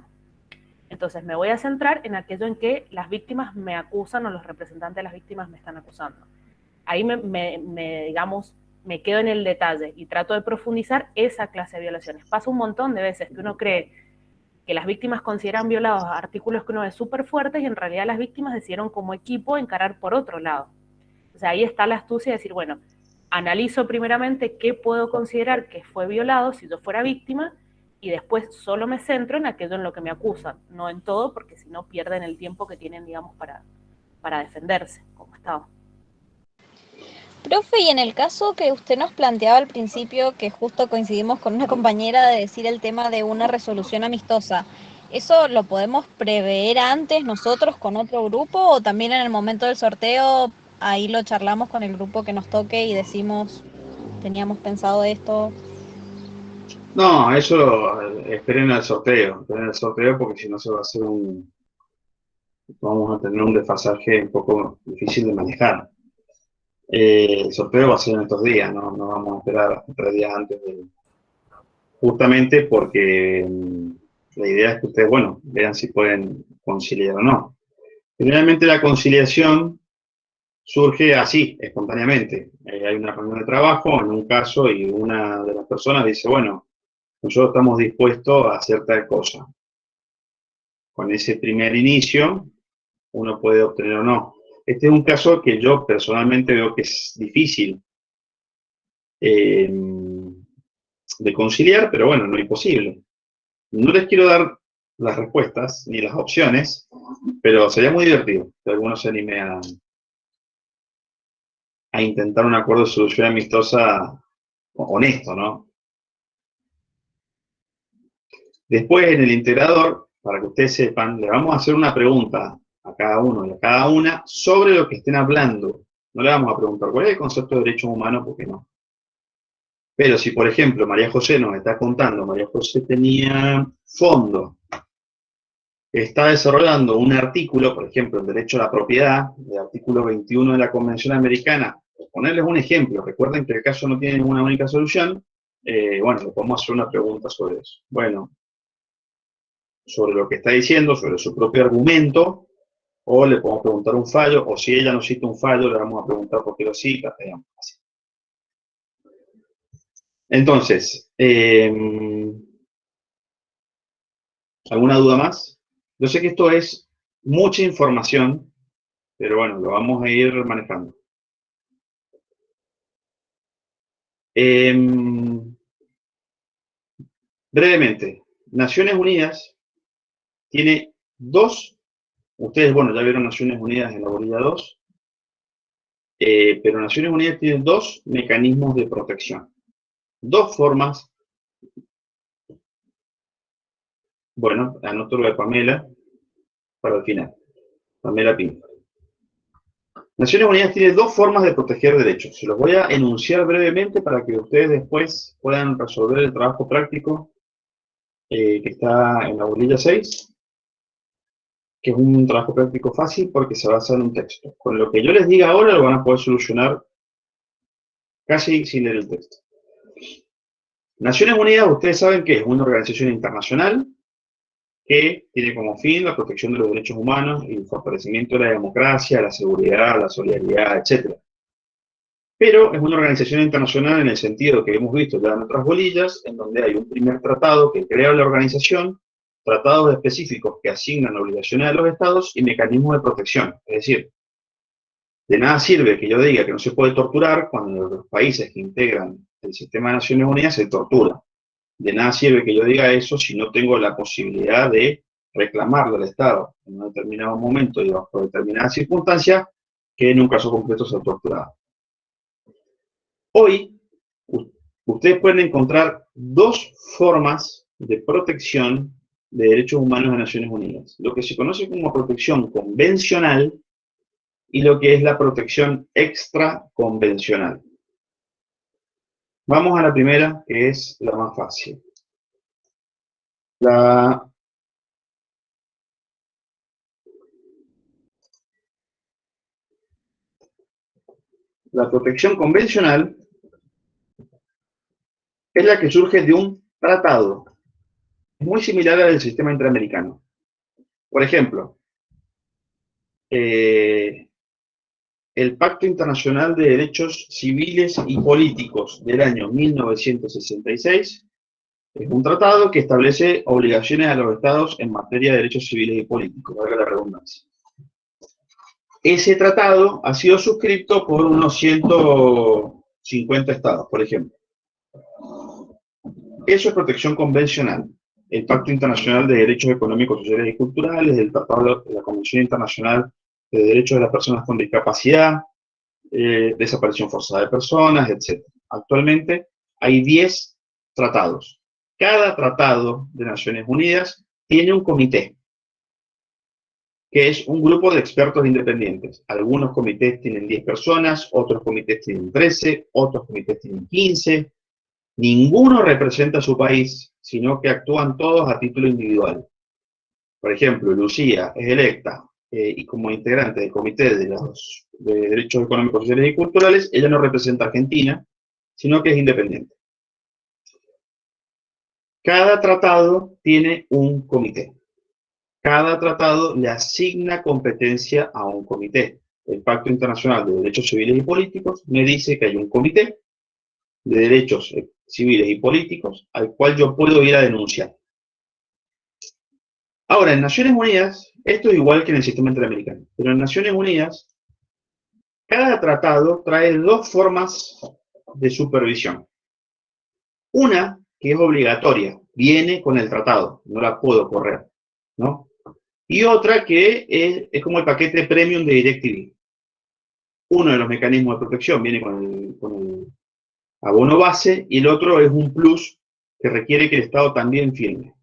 Entonces me voy a centrar en aquello en que las víctimas me acusan o los representantes de las víctimas me están acusando. Ahí digamos, me quedo en el detalle y trato de profundizar esa clase de violaciones. Pasa un montón de veces que uno cree que las víctimas consideran violados artículos que uno ve súper fuertes y en realidad las víctimas decidieron como equipo encarar por otro lado. O sea, ahí está la astucia de decir, bueno, analizo primeramente qué puedo considerar que fue violado si yo fuera víctima, y después solo me centro en aquello en lo que me acusan, no en todo, porque si no pierden el tiempo que tienen, digamos, para defenderse como Estado. Profe, y en el caso que usted nos planteaba al principio, que justo coincidimos con una compañera de decir el tema de una resolución amistosa, ¿eso lo podemos prever antes nosotros con otro grupo o también en el momento del sorteo ahí lo charlamos con el grupo que nos toque y decimos, teníamos pensado esto? No, eso esperen el sorteo porque si no se va a hacer vamos a tener un desfasaje un poco difícil de manejar. El sorteo va a ser en estos días, no vamos a esperar hasta 3 días antes justamente porque la idea es que ustedes, bueno, vean si pueden conciliar o no. Generalmente la conciliación surge así, espontáneamente. Hay una reunión de trabajo, en un caso, y una de las personas dice, bueno, nosotros estamos dispuestos a hacer tal cosa. Con ese primer inicio, uno puede obtener o no. Este es un caso que yo personalmente veo que es difícil de conciliar, pero bueno, no imposible. No les quiero dar las respuestas ni las opciones, pero sería muy divertido que alguno se anime a intentar un acuerdo de solución amistosa honesto, ¿no? Después, en el integrador, para que ustedes sepan, le vamos a hacer una pregunta a cada uno y a cada una sobre lo que estén hablando. No le vamos a preguntar cuál es el concepto de derechos humanos, porque no. Pero si, por ejemplo, María José nos está contando, María José tenía fondo, está desarrollando un artículo, por ejemplo, el derecho a la propiedad, el artículo 21 de la Convención Americana, ponerles un ejemplo, recuerden que el caso no tiene una única solución, bueno, le podemos hacer una pregunta sobre eso. Bueno, sobre lo que está diciendo, sobre su propio argumento, o le podemos preguntar un fallo, o si ella nos cita un fallo, le vamos a preguntar por qué lo cita, digamos así. Entonces, ¿alguna duda más? Yo sé que esto es mucha información, pero bueno, lo vamos a ir manejando. Brevemente, Naciones Unidas tiene ustedes, bueno, ya vieron Naciones Unidas en la bolilla 2, pero Naciones Unidas tiene 2 mecanismos de protección, 2 formas. Bueno, anoto lo de Pamela para el final. Pamela Pinto. Naciones Unidas tiene 2 formas de proteger derechos. Se los voy a enunciar brevemente para que ustedes después puedan resolver el trabajo práctico que está en la bolilla 6, que es un trabajo práctico fácil porque se basa en un texto. Con lo que yo les diga ahora lo van a poder solucionar casi sin leer el texto. Naciones Unidas, ustedes saben que es una organización internacional que tiene como fin la protección de los derechos humanos y el fortalecimiento de la democracia, la seguridad, la solidaridad, etc. Pero es una organización internacional en el sentido que hemos visto ya en otras bolillas, en donde hay un primer tratado que crea la organización, tratados específicos que asignan obligaciones a los estados y mecanismos de protección. Es decir, de nada sirve que yo diga que no se puede torturar cuando los países que integran el sistema de Naciones Unidas se tortura. De nada sirve que yo diga eso si no tengo la posibilidad de reclamarle al Estado en un determinado momento y bajo determinadas circunstancias que en un caso concreto se ha torturado. Hoy, ustedes pueden encontrar 2 formas de protección de derechos humanos de Naciones Unidas. Lo que se conoce como protección convencional y lo que es la protección extraconvencional. Vamos a la primera, que es la más fácil. La protección convencional es la que surge de un tratado. Es muy similar al del sistema interamericano. Por ejemplo, el Pacto Internacional de Derechos Civiles y Políticos del año 1966 es un tratado que establece obligaciones a los estados en materia de derechos civiles y políticos, valga la redundancia. Ese tratado ha sido suscrito por unos 50 estados, por ejemplo. Eso es protección convencional. El Pacto Internacional de Derechos Económicos, Sociales y Culturales, el Tratado de la Convención Internacional de Derechos de las Personas con Discapacidad, desaparición forzada de personas, etc. Actualmente hay 10 tratados. Cada tratado de Naciones Unidas tiene un comité, que es un grupo de expertos independientes. Algunos comités tienen 10 personas, otros comités tienen 13, otros comités tienen 15. Ninguno representa a su país, sino que actúan todos a título individual. Por ejemplo, Lucía es electa y como integrante del Comité de Derechos Económicos, Sociales y Culturales, ella no representa a Argentina, sino que es independiente. Cada tratado tiene un comité. Cada tratado le asigna competencia a un comité. El Pacto Internacional de Derechos Civiles y Políticos me dice que hay un comité de derechos civiles y políticos al cual yo puedo ir a denunciar. Ahora, en Naciones Unidas, esto es igual que en el sistema interamericano, pero en Naciones Unidas, cada tratado trae dos formas de supervisión. Una, que es obligatoria, viene con el tratado, no la puedo correr, ¿no? Y otra que es como el paquete premium de DirecTV. Uno de los mecanismos de protección viene con el abono base y el otro es un plus que requiere que el Estado también firme.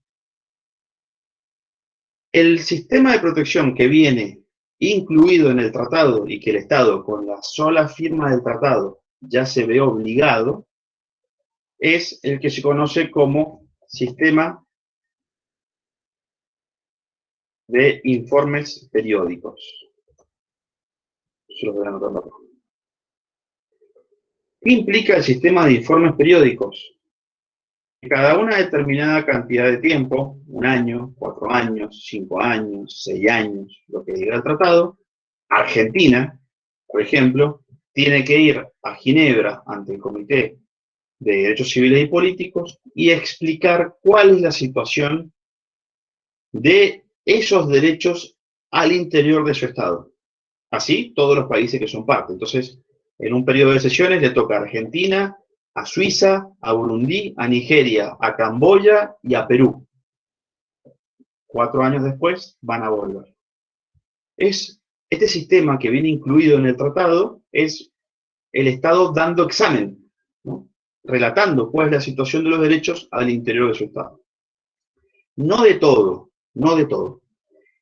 El sistema de protección que viene incluido en el tratado y que el Estado con la sola firma del tratado ya se ve obligado es el que se conoce como sistema de informes periódicos. Se los voy a anotar acá. ¿Qué implica el sistema de informes periódicos? Que cada una determinada cantidad de tiempo, 1 año, 4 años, 5 años, 6 años, lo que diga el tratado, Argentina, por ejemplo, tiene que ir a Ginebra ante el Comité de Derechos Civiles y Políticos y explicar cuál es la situación de esos derechos al interior de su Estado. Así, todos los países que son parte. Entonces, en un periodo de sesiones le toca a Argentina, a Suiza, a Burundi, a Nigeria, a Camboya y a Perú. 4 años después van a volver. Este sistema que viene incluido en el tratado es el Estado dando examen, ¿no? Relatando cuál es la situación de los derechos al interior de su Estado. No de todo, no de todo.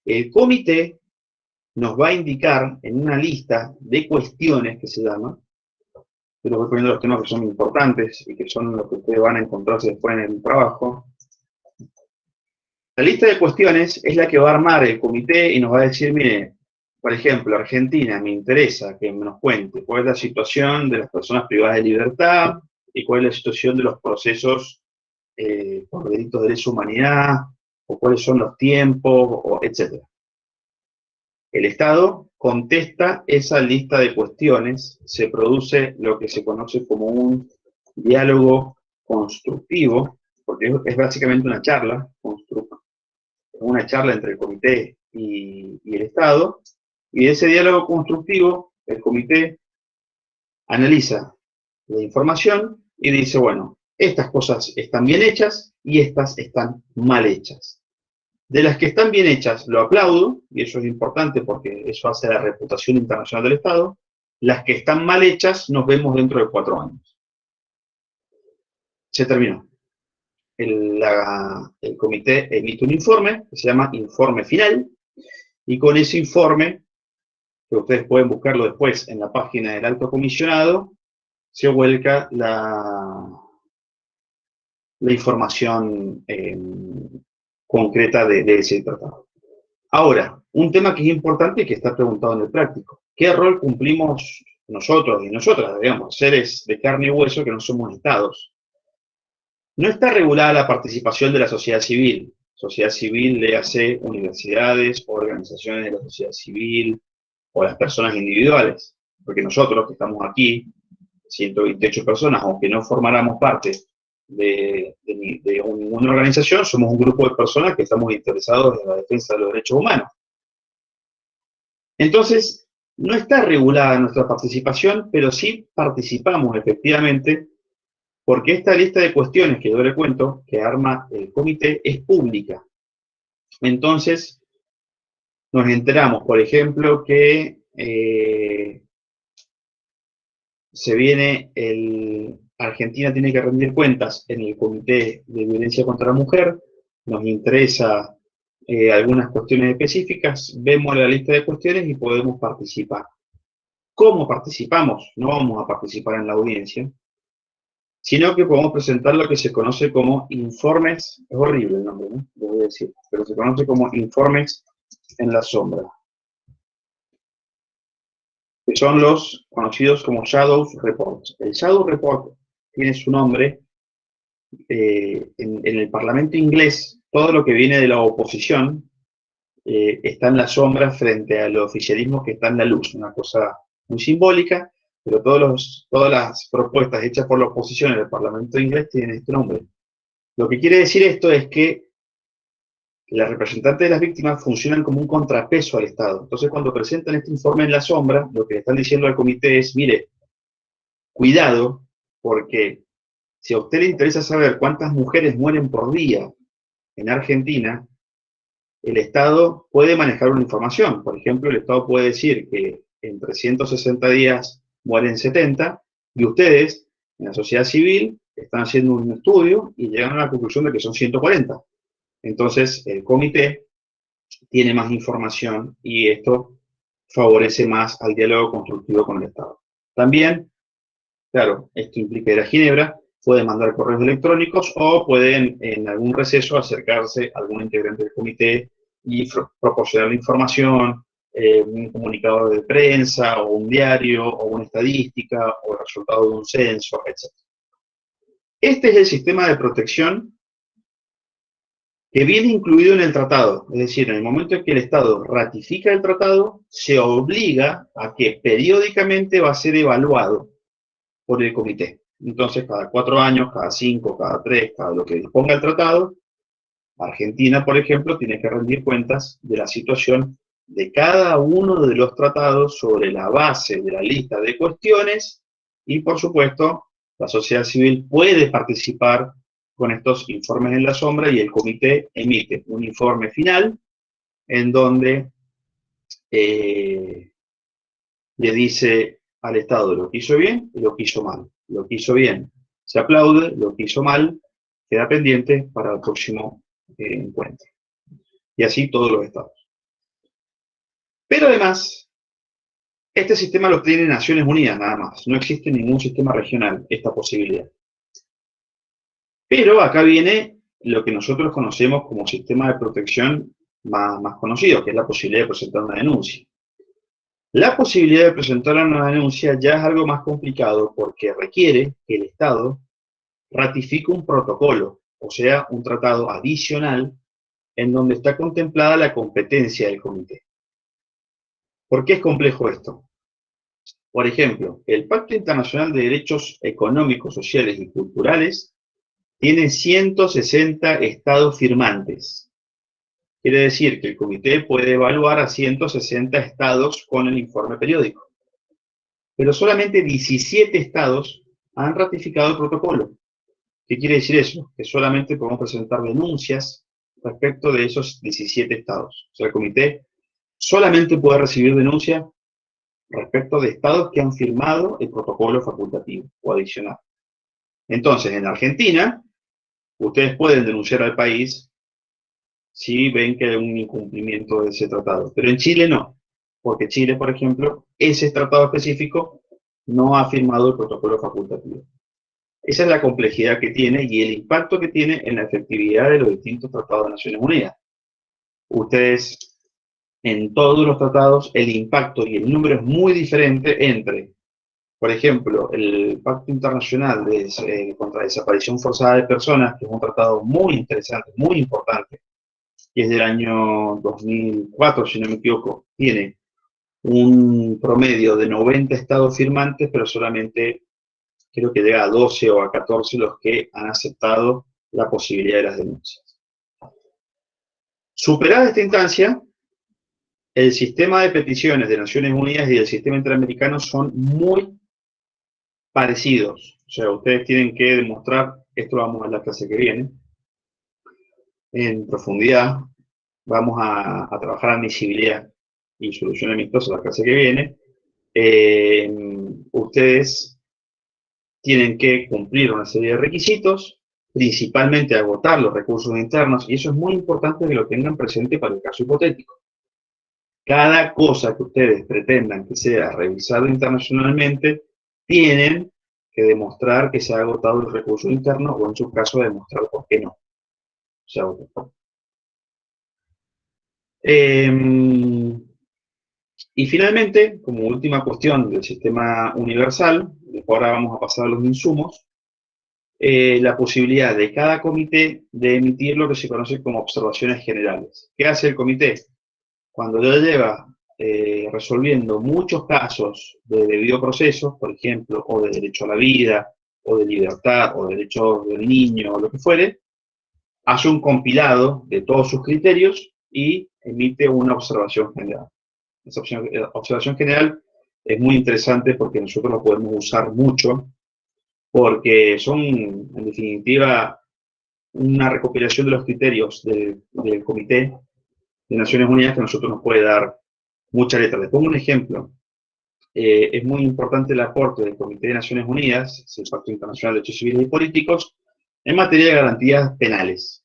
El comité nos va a indicar en una lista de cuestiones que se llama, yo les voy poniendo los temas que son importantes y que son los que ustedes van a encontrarse después en el trabajo. La lista de cuestiones es la que va a armar el comité y nos va a decir, mire, por ejemplo, Argentina, me interesa que nos cuente cuál es la situación de las personas privadas de libertad y cuál es la situación de los procesos por delitos de lesa humanidad, o cuáles son los tiempos, etc. El Estado contesta esa lista de cuestiones, se produce lo que se conoce como un diálogo constructivo, porque es básicamente una charla, entre el comité y el Estado, y de ese diálogo constructivo, el comité analiza la información y dice, bueno, estas cosas están bien hechas y estas están mal hechas. De las que están bien hechas lo aplaudo, y eso es importante porque eso hace la reputación internacional del Estado. Las que están mal hechas nos vemos dentro de 4 años. Se terminó. El comité emite un informe que se llama informe final, y con ese informe, que ustedes pueden buscarlo después en la página del Alto Comisionado, se vuelca la información concreta de ese tratado. Ahora, un tema que es importante y que está preguntado en el práctico. ¿Qué rol cumplimos nosotros y nosotras, digamos, seres de carne y hueso que no somos estados? No está regulada la participación de la sociedad civil. Sociedad civil, léase universidades, organizaciones de la sociedad civil o las personas individuales. Porque nosotros que estamos aquí, 128 personas, aunque no formáramos parte de una organización, somos un grupo de personas que estamos interesados en la defensa de los derechos humanos. Entonces, No está regulada nuestra participación, pero sí participamos efectivamente, porque esta lista de cuestiones que yo le cuento, que arma el comité, es pública. Entonces, nos enteramos, por ejemplo, que se viene Argentina tiene que rendir cuentas en el Comité de Violencia contra la Mujer, nos interesa algunas cuestiones específicas, vemos la lista de cuestiones y podemos participar. ¿Cómo participamos? No vamos a participar en la audiencia, sino que podemos presentar lo que se conoce como informes, es horrible el nombre, ¿no? Lo voy a decir, pero se conoce como informes en la sombra, que son los conocidos como Shadow Reports. El Shadow Report tiene su nombre en el Parlamento inglés. Todo lo que viene de la oposición está en la sombra frente al oficialismo que está en la luz, una cosa muy simbólica, pero todas las propuestas hechas por la oposición en el Parlamento inglés tienen este nombre. Lo que quiere decir esto es que las representantes de las víctimas funcionan como un contrapeso al Estado. Entonces, cuando presentan este informe en la sombra, lo que le están diciendo al comité es, mire, cuidado, porque si a usted le interesa saber cuántas mujeres mueren por día en Argentina, el Estado puede manejar una información. Por ejemplo, el Estado puede decir que en 360 días mueren 70, y ustedes, en la sociedad civil, están haciendo un estudio y llegan a la conclusión de que son 140. Entonces, el comité tiene más información y esto favorece más al diálogo constructivo con el Estado. También, claro, esto implica ir a Ginebra, pueden mandar correos electrónicos o pueden en algún receso acercarse a algún integrante del comité y proporcionar la información, un comunicado de prensa o un diario o una estadística o el resultado de un censo, etc. Este es el sistema de protección que viene incluido en el tratado. Es decir, en el momento en que el Estado ratifica el tratado, se obliga a que periódicamente va a ser evaluado por el comité. Entonces, cada 4 años, cada 5, cada 3, cada lo que disponga el tratado, Argentina, por ejemplo, tiene que rendir cuentas de la situación de cada uno de los tratados sobre la base de la lista de cuestiones y, por supuesto, la sociedad civil puede participar con estos informes en la sombra y el comité emite un informe final en donde le dice al Estado lo que hizo bien y lo que hizo mal. Lo que hizo bien se aplaude, lo que hizo mal queda pendiente para el próximo encuentro. Y así todos los estados. Pero además, este sistema lo tiene Naciones Unidas nada más. No existe ningún sistema regional esta posibilidad. Pero acá viene lo que nosotros conocemos como sistema de protección más conocido, que es la posibilidad de presentar una denuncia. La posibilidad de presentar una denuncia ya es algo más complicado porque requiere que el Estado ratifique un protocolo, o sea, un tratado adicional en donde está contemplada la competencia del comité. ¿Por qué es complejo esto? Por ejemplo, el Pacto Internacional de Derechos Económicos, Sociales y Culturales tiene 160 estados firmantes. Quiere decir que el comité puede evaluar a 160 estados con el informe periódico. Pero solamente 17 estados han ratificado el protocolo. ¿Qué quiere decir eso? Que solamente podemos presentar denuncias respecto de esos 17 estados. O sea, el comité solamente puede recibir denuncias respecto de estados que han firmado el protocolo facultativo o adicional. Entonces, en Argentina, ustedes pueden denunciar al país si ven que hay un incumplimiento de ese tratado. Pero en Chile no, porque Chile, por ejemplo, ese tratado específico no ha firmado el protocolo facultativo. Esa es la complejidad que tiene y el impacto que tiene en la efectividad de los distintos tratados de Naciones Unidas. Ustedes, en todos los tratados, el impacto y el número es muy diferente entre, por ejemplo, el Pacto Internacional contra la Desaparición Forzada de Personas, que es un tratado muy interesante, muy importante, y es del año 2004, si no me equivoco, tiene un promedio de 90 estados firmantes, pero solamente creo que llega a 12 o a 14 los que han aceptado la posibilidad de las denuncias. Superada esta instancia, el sistema de peticiones de Naciones Unidas y el sistema interamericano son muy parecidos. O sea, ustedes tienen que demostrar, esto lo vamos a ver la clase que viene, en profundidad. Vamos a trabajar admisibilidad y solución amistosa la clase que viene. Ustedes tienen que cumplir una serie de requisitos, principalmente agotar los recursos internos, y eso es muy importante que lo tengan presente para el caso hipotético. Cada cosa que ustedes pretendan que sea revisado internacionalmente, tienen que demostrar que se ha agotado el recurso interno, o en su caso demostrar por qué no se ha agotado. Y finalmente, como última cuestión del sistema universal, ahora vamos a pasar a los insumos, la posibilidad de cada comité de emitir lo que se conoce como observaciones generales. ¿Qué hace el comité? Cuando ya lleva resolviendo muchos casos de debido proceso, por ejemplo, o de derecho a la vida, o de libertad, o de derecho del niño, o lo que fuere, hace un compilado de todos sus criterios y emite una observación general. Esa observación general es muy interesante porque nosotros la podemos usar mucho, porque son, en definitiva, una recopilación de los criterios del Comité de Naciones Unidas que a nosotros nos puede dar mucha letra. Les pongo un ejemplo. Es muy importante el aporte del Comité de Naciones Unidas, el Pacto Internacional de Derechos Civiles y Políticos, en materia de garantías penales.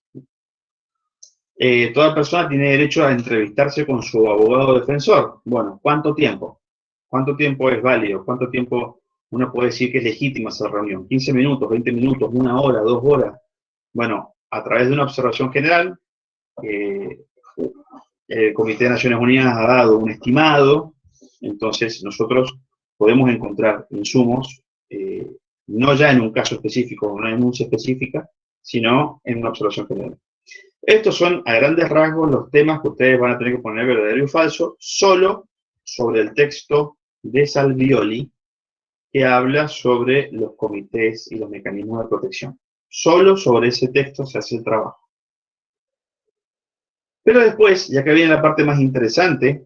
Toda persona tiene derecho a entrevistarse con su abogado defensor. Bueno, ¿cuánto tiempo? ¿Cuánto tiempo es válido? ¿Cuánto tiempo uno puede decir que es legítima esa reunión? ¿15 minutos, 20 minutos, 1 hora, 2 horas? Bueno, a través de una observación general, el Comité de Naciones Unidas ha dado un estimado, entonces nosotros podemos encontrar insumos, no ya en un caso específico, una denuncia específica, sino en una observación general. Estos son, a grandes rasgos, los temas que ustedes van a tener que poner verdadero y falso, solo sobre el texto de Salvioli, que habla sobre los comités y los mecanismos de protección. Solo sobre ese texto se hace el trabajo. Pero después, ya que viene la parte más interesante,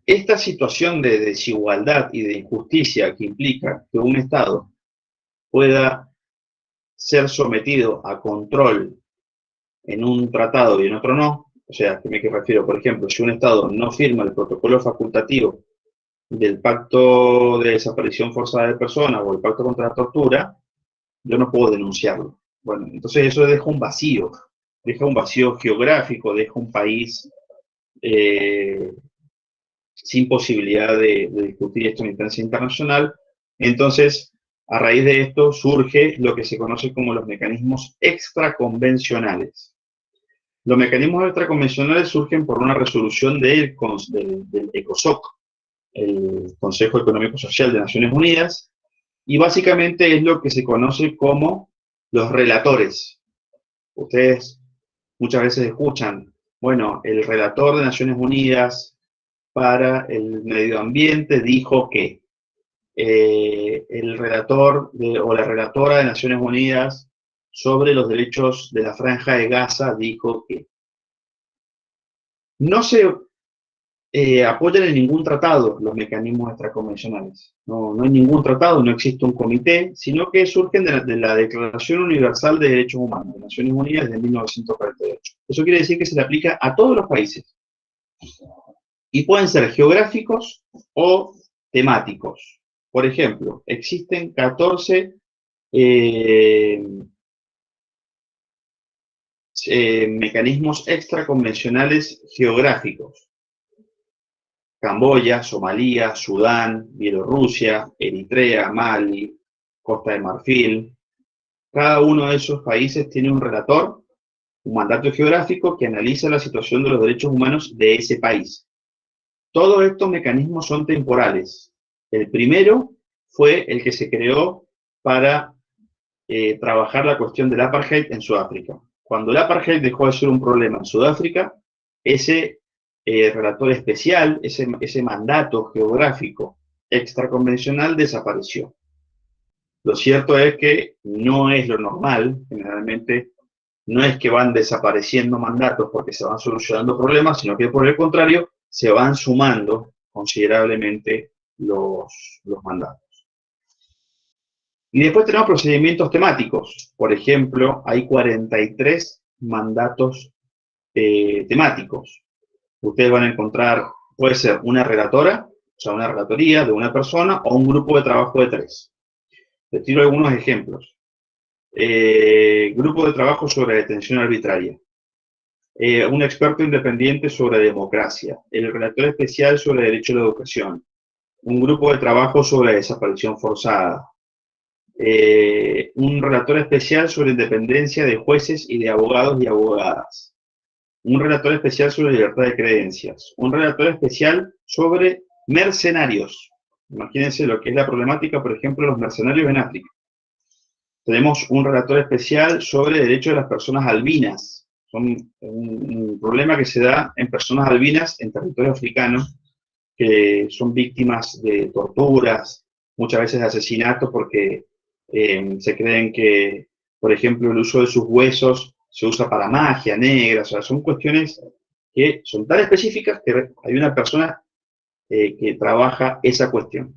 esta situación de desigualdad y de injusticia que implica que un Estado pueda ser sometido a control en un tratado y en otro no, o sea, ¿a qué me refiero? Por ejemplo, si un Estado no firma el protocolo facultativo del Pacto de Desaparición Forzada de Personas o el Pacto contra la Tortura, yo no puedo denunciarlo. Bueno, entonces eso deja un vacío geográfico, deja un país sin posibilidad de discutir esto en instancia internacional. Entonces, a raíz de esto surge lo que se conoce como los mecanismos extraconvencionales. Los mecanismos extraconvencionales surgen por una resolución del ECOSOC, el Consejo Económico Social de Naciones Unidas, y básicamente es lo que se conoce como los relatores. Ustedes muchas veces escuchan, bueno, el relator de Naciones Unidas para el medio ambiente dijo que el relator o la relatora de Naciones Unidas sobre los derechos de la Franja de Gaza dijo que no se apoyan en ningún tratado los mecanismos extraconvencionales. No hay ningún tratado, no existe un comité, sino que surgen de la Declaración Universal de Derechos Humanos de Naciones Unidas de 1948. Eso quiere decir que se le aplica a todos los países. Y pueden ser geográficos o temáticos. Por ejemplo, existen 14 mecanismos extraconvencionales geográficos. Camboya, Somalia, Sudán, Bielorrusia, Eritrea, Mali, Costa de Marfil. Cada uno de esos países tiene un relator, un mandato geográfico que analiza la situación de los derechos humanos de ese país. Todos estos mecanismos son temporales. El primero fue el que se creó para trabajar la cuestión del apartheid en Sudáfrica. Cuando el apartheid dejó de ser un problema en Sudáfrica, ese relator especial, ese mandato geográfico extraconvencional desapareció. Lo cierto es que no es lo normal, generalmente no es que van desapareciendo mandatos porque se van solucionando problemas, sino que por el contrario, se van sumando considerablemente los mandatos. Y después tenemos procedimientos temáticos. Por ejemplo, hay 43 mandatos temáticos. Ustedes van a encontrar, puede ser una relatora, o sea, una relatoría de una persona o un grupo de trabajo de 3. Les tiro algunos ejemplos. Grupo de trabajo sobre detención arbitraria. Un experto independiente sobre democracia. El relator especial sobre derecho a la educación. Un grupo de trabajo sobre desaparición forzada. Un relator especial sobre independencia de jueces y de abogados y abogadas. Un relator especial sobre libertad de creencias. Un relator especial sobre mercenarios. Imagínense lo que es la problemática, por ejemplo, de los mercenarios en África. Tenemos un relator especial sobre derechos de las personas albinas. Son un problema que se da en personas albinas en territorio africano, que son víctimas de torturas, muchas veces de asesinatos, porque se creen que, por ejemplo, el uso de sus huesos se usa para magia negra. O sea, son cuestiones que son tan específicas que hay una persona que trabaja esa cuestión.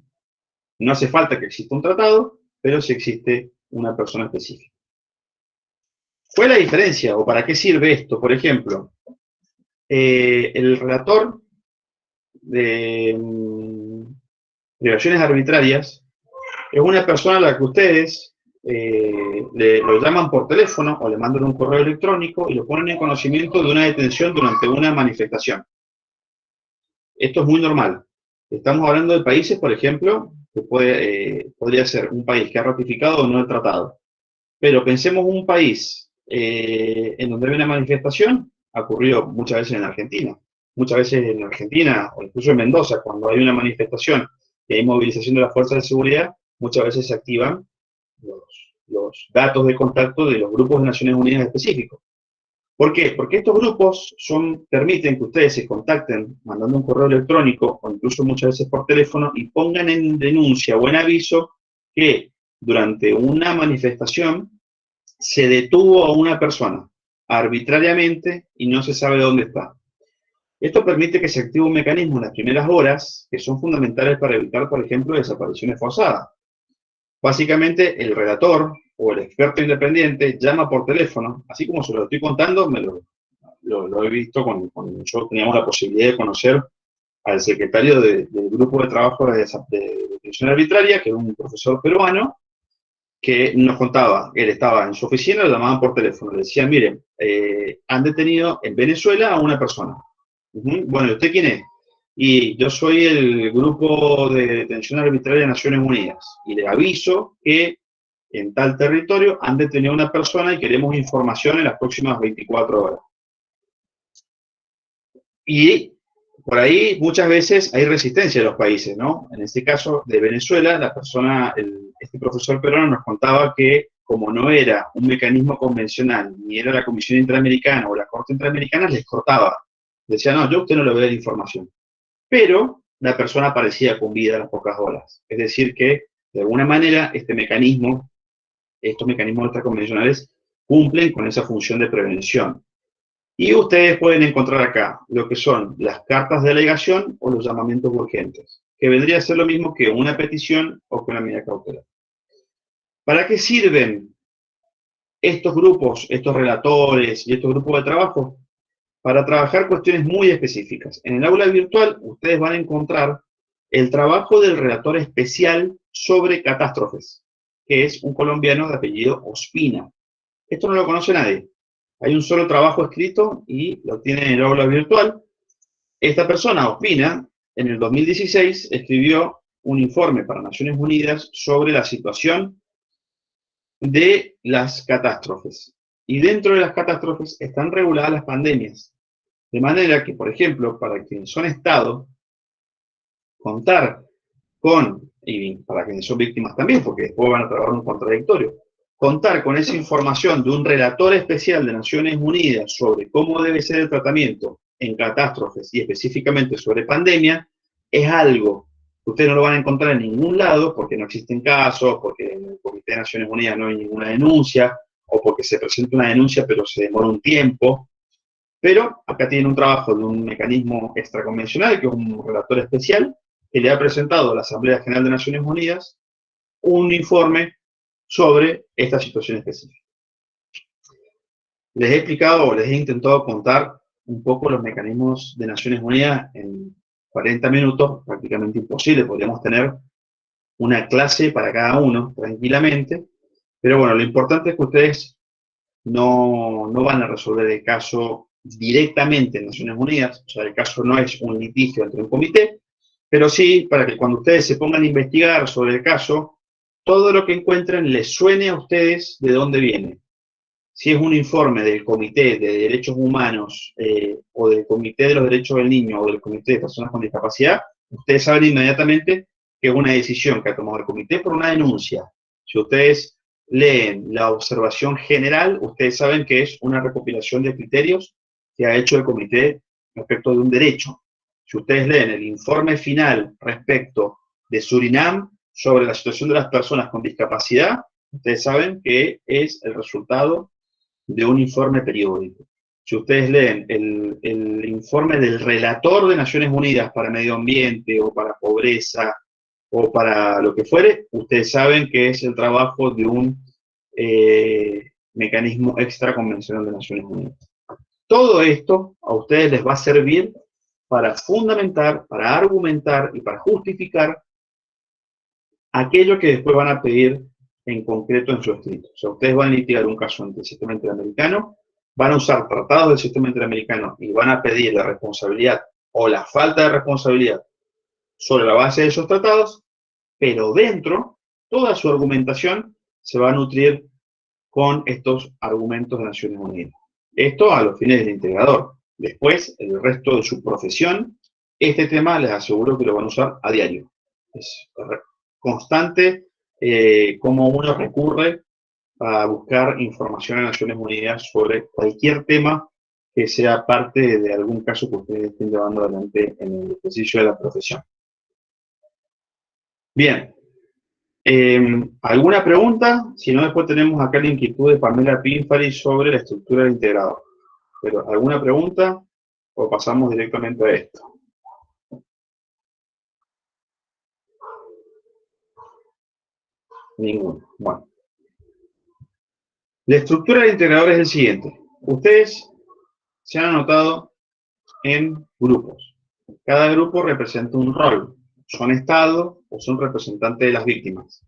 No hace falta que exista un tratado, pero sí existe una persona específica. ¿Cuál es la diferencia o para qué sirve esto? Por ejemplo, el relator de privaciones arbitrarias es una persona a la que ustedes lo llaman por teléfono o le mandan un correo electrónico y lo ponen en conocimiento de una detención durante una manifestación. Esto es muy normal. Estamos hablando de países, por ejemplo, que podría ser un país que ha ratificado o no el tratado. Pero pensemos un país en donde hay una manifestación, ha ocurrido muchas veces en Argentina. Muchas veces en Argentina, o incluso en Mendoza, cuando hay una manifestación y hay movilización de las fuerzas de seguridad, muchas veces se activan los datos de contacto de los grupos de Naciones Unidas específicos. ¿Por qué? Porque estos grupos permiten que ustedes se contacten mandando un correo electrónico o incluso muchas veces por teléfono y pongan en denuncia o en aviso que durante una manifestación se detuvo a una persona arbitrariamente y no se sabe dónde está. Esto permite que se active un mecanismo en las primeras horas que son fundamentales para evitar, por ejemplo, desapariciones forzadas. Básicamente, el relator o el experto independiente llama por teléfono, así como se lo estoy contando, lo he visto cuando yo teníamos la posibilidad de conocer al secretario del grupo de trabajo de detención arbitraria, que es un profesor peruano, que nos contaba, él estaba en su oficina, lo llamaban por teléfono, le decían, miren, han detenido en Venezuela a una persona. Bueno, ¿y usted quién es? Y yo soy el grupo de detención arbitraria de Naciones Unidas, y le aviso que en tal territorio han detenido a una persona y queremos información en las próximas 24 horas. Y por ahí muchas veces hay resistencia de los países, ¿no? En este caso de Venezuela, la persona, este profesor peruano nos contaba que como no era un mecanismo convencional, ni era la Comisión Interamericana o la Corte Interamericana, les cortaba. Decía, no, yo a usted no le voy a dar información. Pero la persona aparecía con vida a las pocas horas. Es decir que, de alguna manera, estos mecanismos extraconvencionales cumplen con esa función de prevención. Y ustedes pueden encontrar acá lo que son las cartas de alegación o los llamamientos urgentes, que vendría a ser lo mismo que una petición o que una medida cautelar. ¿Para qué sirven estos grupos, estos relatores y estos grupos de trabajo? Para trabajar cuestiones muy específicas. En el aula virtual ustedes van a encontrar el trabajo del relator especial sobre catástrofes, que es un colombiano de apellido Ospina. Esto no lo conoce nadie. Hay un solo trabajo escrito y lo tiene en el aula virtual. Esta persona, Ospina, en el 2016 escribió un informe para Naciones Unidas sobre la situación de las catástrofes. Y dentro de las catástrofes están reguladas las pandemias. De manera que, por ejemplo, para quienes son Estado, contar con, y para quienes son víctimas también, porque después van a trabajar un contradictorio, contar con esa información de un relator especial de Naciones Unidas sobre cómo debe ser el tratamiento en catástrofes y específicamente sobre pandemia, es algo que ustedes no lo van a encontrar en ningún lado, porque no existen casos, porque en el Comité de Naciones Unidas no hay ninguna denuncia, o porque se presenta una denuncia pero se demora un tiempo. Pero acá tiene un trabajo de un mecanismo extraconvencional, que es un relator especial, que le ha presentado a la Asamblea General de Naciones Unidas un informe sobre esta situación específica. Les he explicado o les he intentado contar un poco los mecanismos de Naciones Unidas en 40 minutos, prácticamente imposible. Podríamos tener una clase para cada uno tranquilamente, pero bueno, lo importante es que ustedes no van a resolver el caso directamente en Naciones Unidas, o sea, el caso no es un litigio entre un comité, pero sí para que cuando ustedes se pongan a investigar sobre el caso, todo lo que encuentren les suene a ustedes de dónde viene. Si es un informe del Comité de Derechos Humanos o del Comité de los Derechos del Niño o del Comité de Personas con Discapacidad, ustedes saben inmediatamente que es una decisión que ha tomado el comité por una denuncia. Si ustedes leen la observación general, ustedes saben que es una recopilación de criterios que ha hecho el comité respecto de un derecho. Si ustedes leen el informe final respecto de Surinam sobre la situación de las personas con discapacidad, ustedes saben que es el resultado de un informe periódico. Si ustedes leen el informe del relator de Naciones Unidas para Medio Ambiente o para Pobreza o para lo que fuere, ustedes saben que es el trabajo de un mecanismo extraconvencional de Naciones Unidas. Todo esto a ustedes les va a servir para fundamentar, para argumentar y para justificar aquello que después van a pedir en concreto en su escrito. O sea, ustedes van a litigar un caso ante el sistema interamericano, van a usar tratados del sistema interamericano y van a pedir la responsabilidad o la falta de responsabilidad sobre la base de esos tratados, pero dentro, toda su argumentación se va a nutrir con estos argumentos de Naciones Unidas. Esto a los fines del integrador. Después, el resto de su profesión, este tema les aseguro que lo van a usar a diario. Es constante cómo uno recurre a buscar información en Naciones Unidas sobre cualquier tema que sea parte de algún caso que ustedes estén llevando adelante en el ejercicio de la profesión. Bien. ¿Alguna pregunta? Si no, después tenemos acá la inquietud de Pamela Pinfari sobre la estructura del integrador. Pero, ¿alguna pregunta? ¿O pasamos directamente a esto? Ninguno. Bueno. La estructura del integrador es el siguiente. Ustedes se han anotado en grupos. Cada grupo representa un rol. Son estados o son representantes de las víctimas.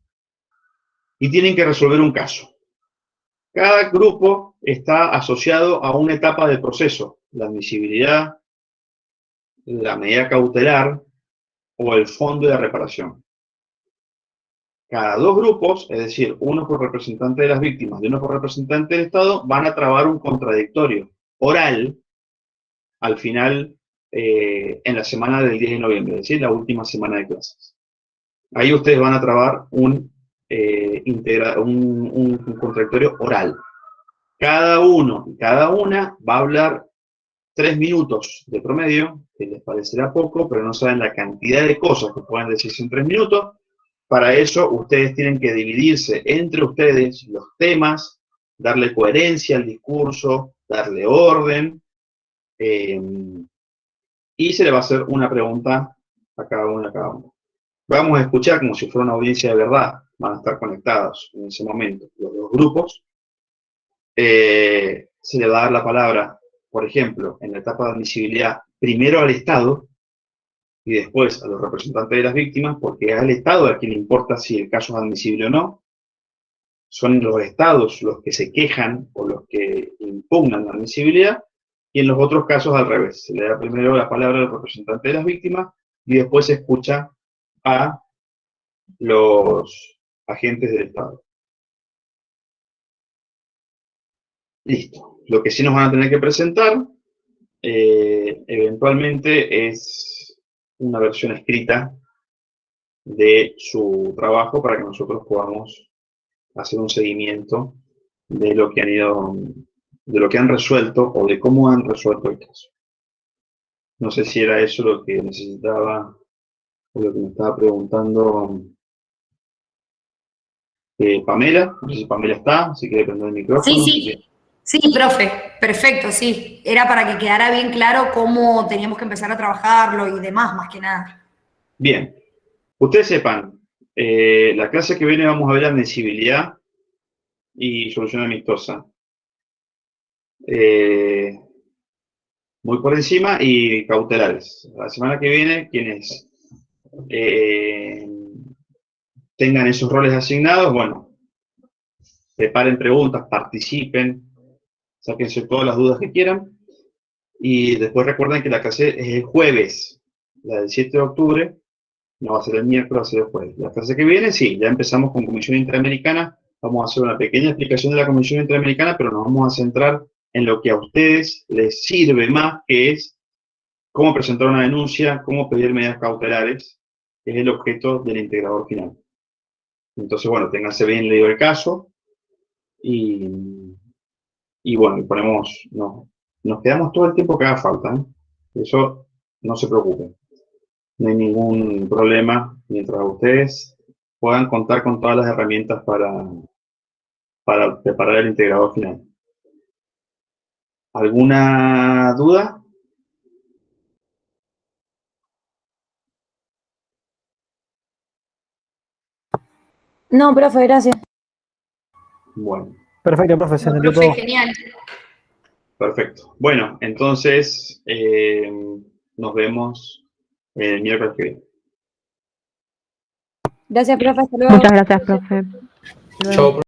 Y tienen que resolver un caso. Cada grupo está asociado a una etapa del proceso. La admisibilidad, la medida cautelar o el fondo de reparación. Cada dos grupos, es decir, uno por representante de las víctimas y uno por representante del Estado, van a trabar un contradictorio oral al final en la semana del 10 de noviembre, es decir, la última semana de clases. Ahí ustedes van a trabar un contradictorio oral. Cada uno y cada una va a hablar 3 minutos de promedio, que les parecerá poco, pero no saben la cantidad de cosas que pueden decirse en 3 minutos. Para eso, ustedes tienen que dividirse entre ustedes los temas, darle coherencia al discurso, darle orden, y se le va a hacer una pregunta a cada uno. Vamos a escuchar como si fuera una audiencia de verdad, van a estar conectados en ese momento los dos grupos. Se le va a dar la palabra, por ejemplo, en la etapa de admisibilidad, primero al Estado y después a los representantes de las víctimas, porque es al Estado a quien le importa si el caso es admisible o no. Son los Estados los que se quejan o los que impugnan la admisibilidad, y en los otros casos al revés. Se le da primero la palabra al representante de las víctimas y después se escucha a los agentes del Estado. Listo. Lo que sí nos van a tener que presentar eventualmente es una versión escrita de su trabajo para que nosotros podamos hacer un seguimiento de lo que han ido, de lo que han resuelto o de cómo han resuelto el caso. No sé si era eso lo que necesitaba o lo que me estaba preguntando Pamela, no sé si Pamela está, si quiere prender el micrófono. Sí. Sí, profe, perfecto, sí. Era para que quedara bien claro cómo teníamos que empezar a trabajarlo y demás, más que nada. Bien, ustedes sepan, la clase que viene vamos a ver admisibilidad y solución amistosa. Muy por encima y cautelares. La semana que viene, quienes tengan esos roles asignados, bueno, preparen preguntas, participen, sáquense todas las dudas que quieran. Y después recuerden que la clase es el jueves, la del 7 de octubre, no va a ser el miércoles, va a ser el jueves. La clase que viene, sí, ya empezamos con Comisión Interamericana, vamos a hacer una pequeña explicación de la Comisión Interamericana, pero nos vamos a centrar en lo que a ustedes les sirve más, que es cómo presentar una denuncia, cómo pedir medidas cautelares, que es el objeto del integrador final. Entonces, bueno, ténganse bien leído el caso y bueno, ponemos, no, nos quedamos todo el tiempo que haga falta, ¿eh? Eso no se preocupen. No hay ningún problema mientras ustedes puedan contar con todas las herramientas para preparar el integrador final. ¿Alguna duda? No, profe, gracias. Bueno, Perfecto, profe, se entendió Profe, todo. genial. perfecto. Bueno, entonces nos vemos el miércoles que viene. Gracias, profe, hasta luego. Muchas gracias, profe. Hasta luego.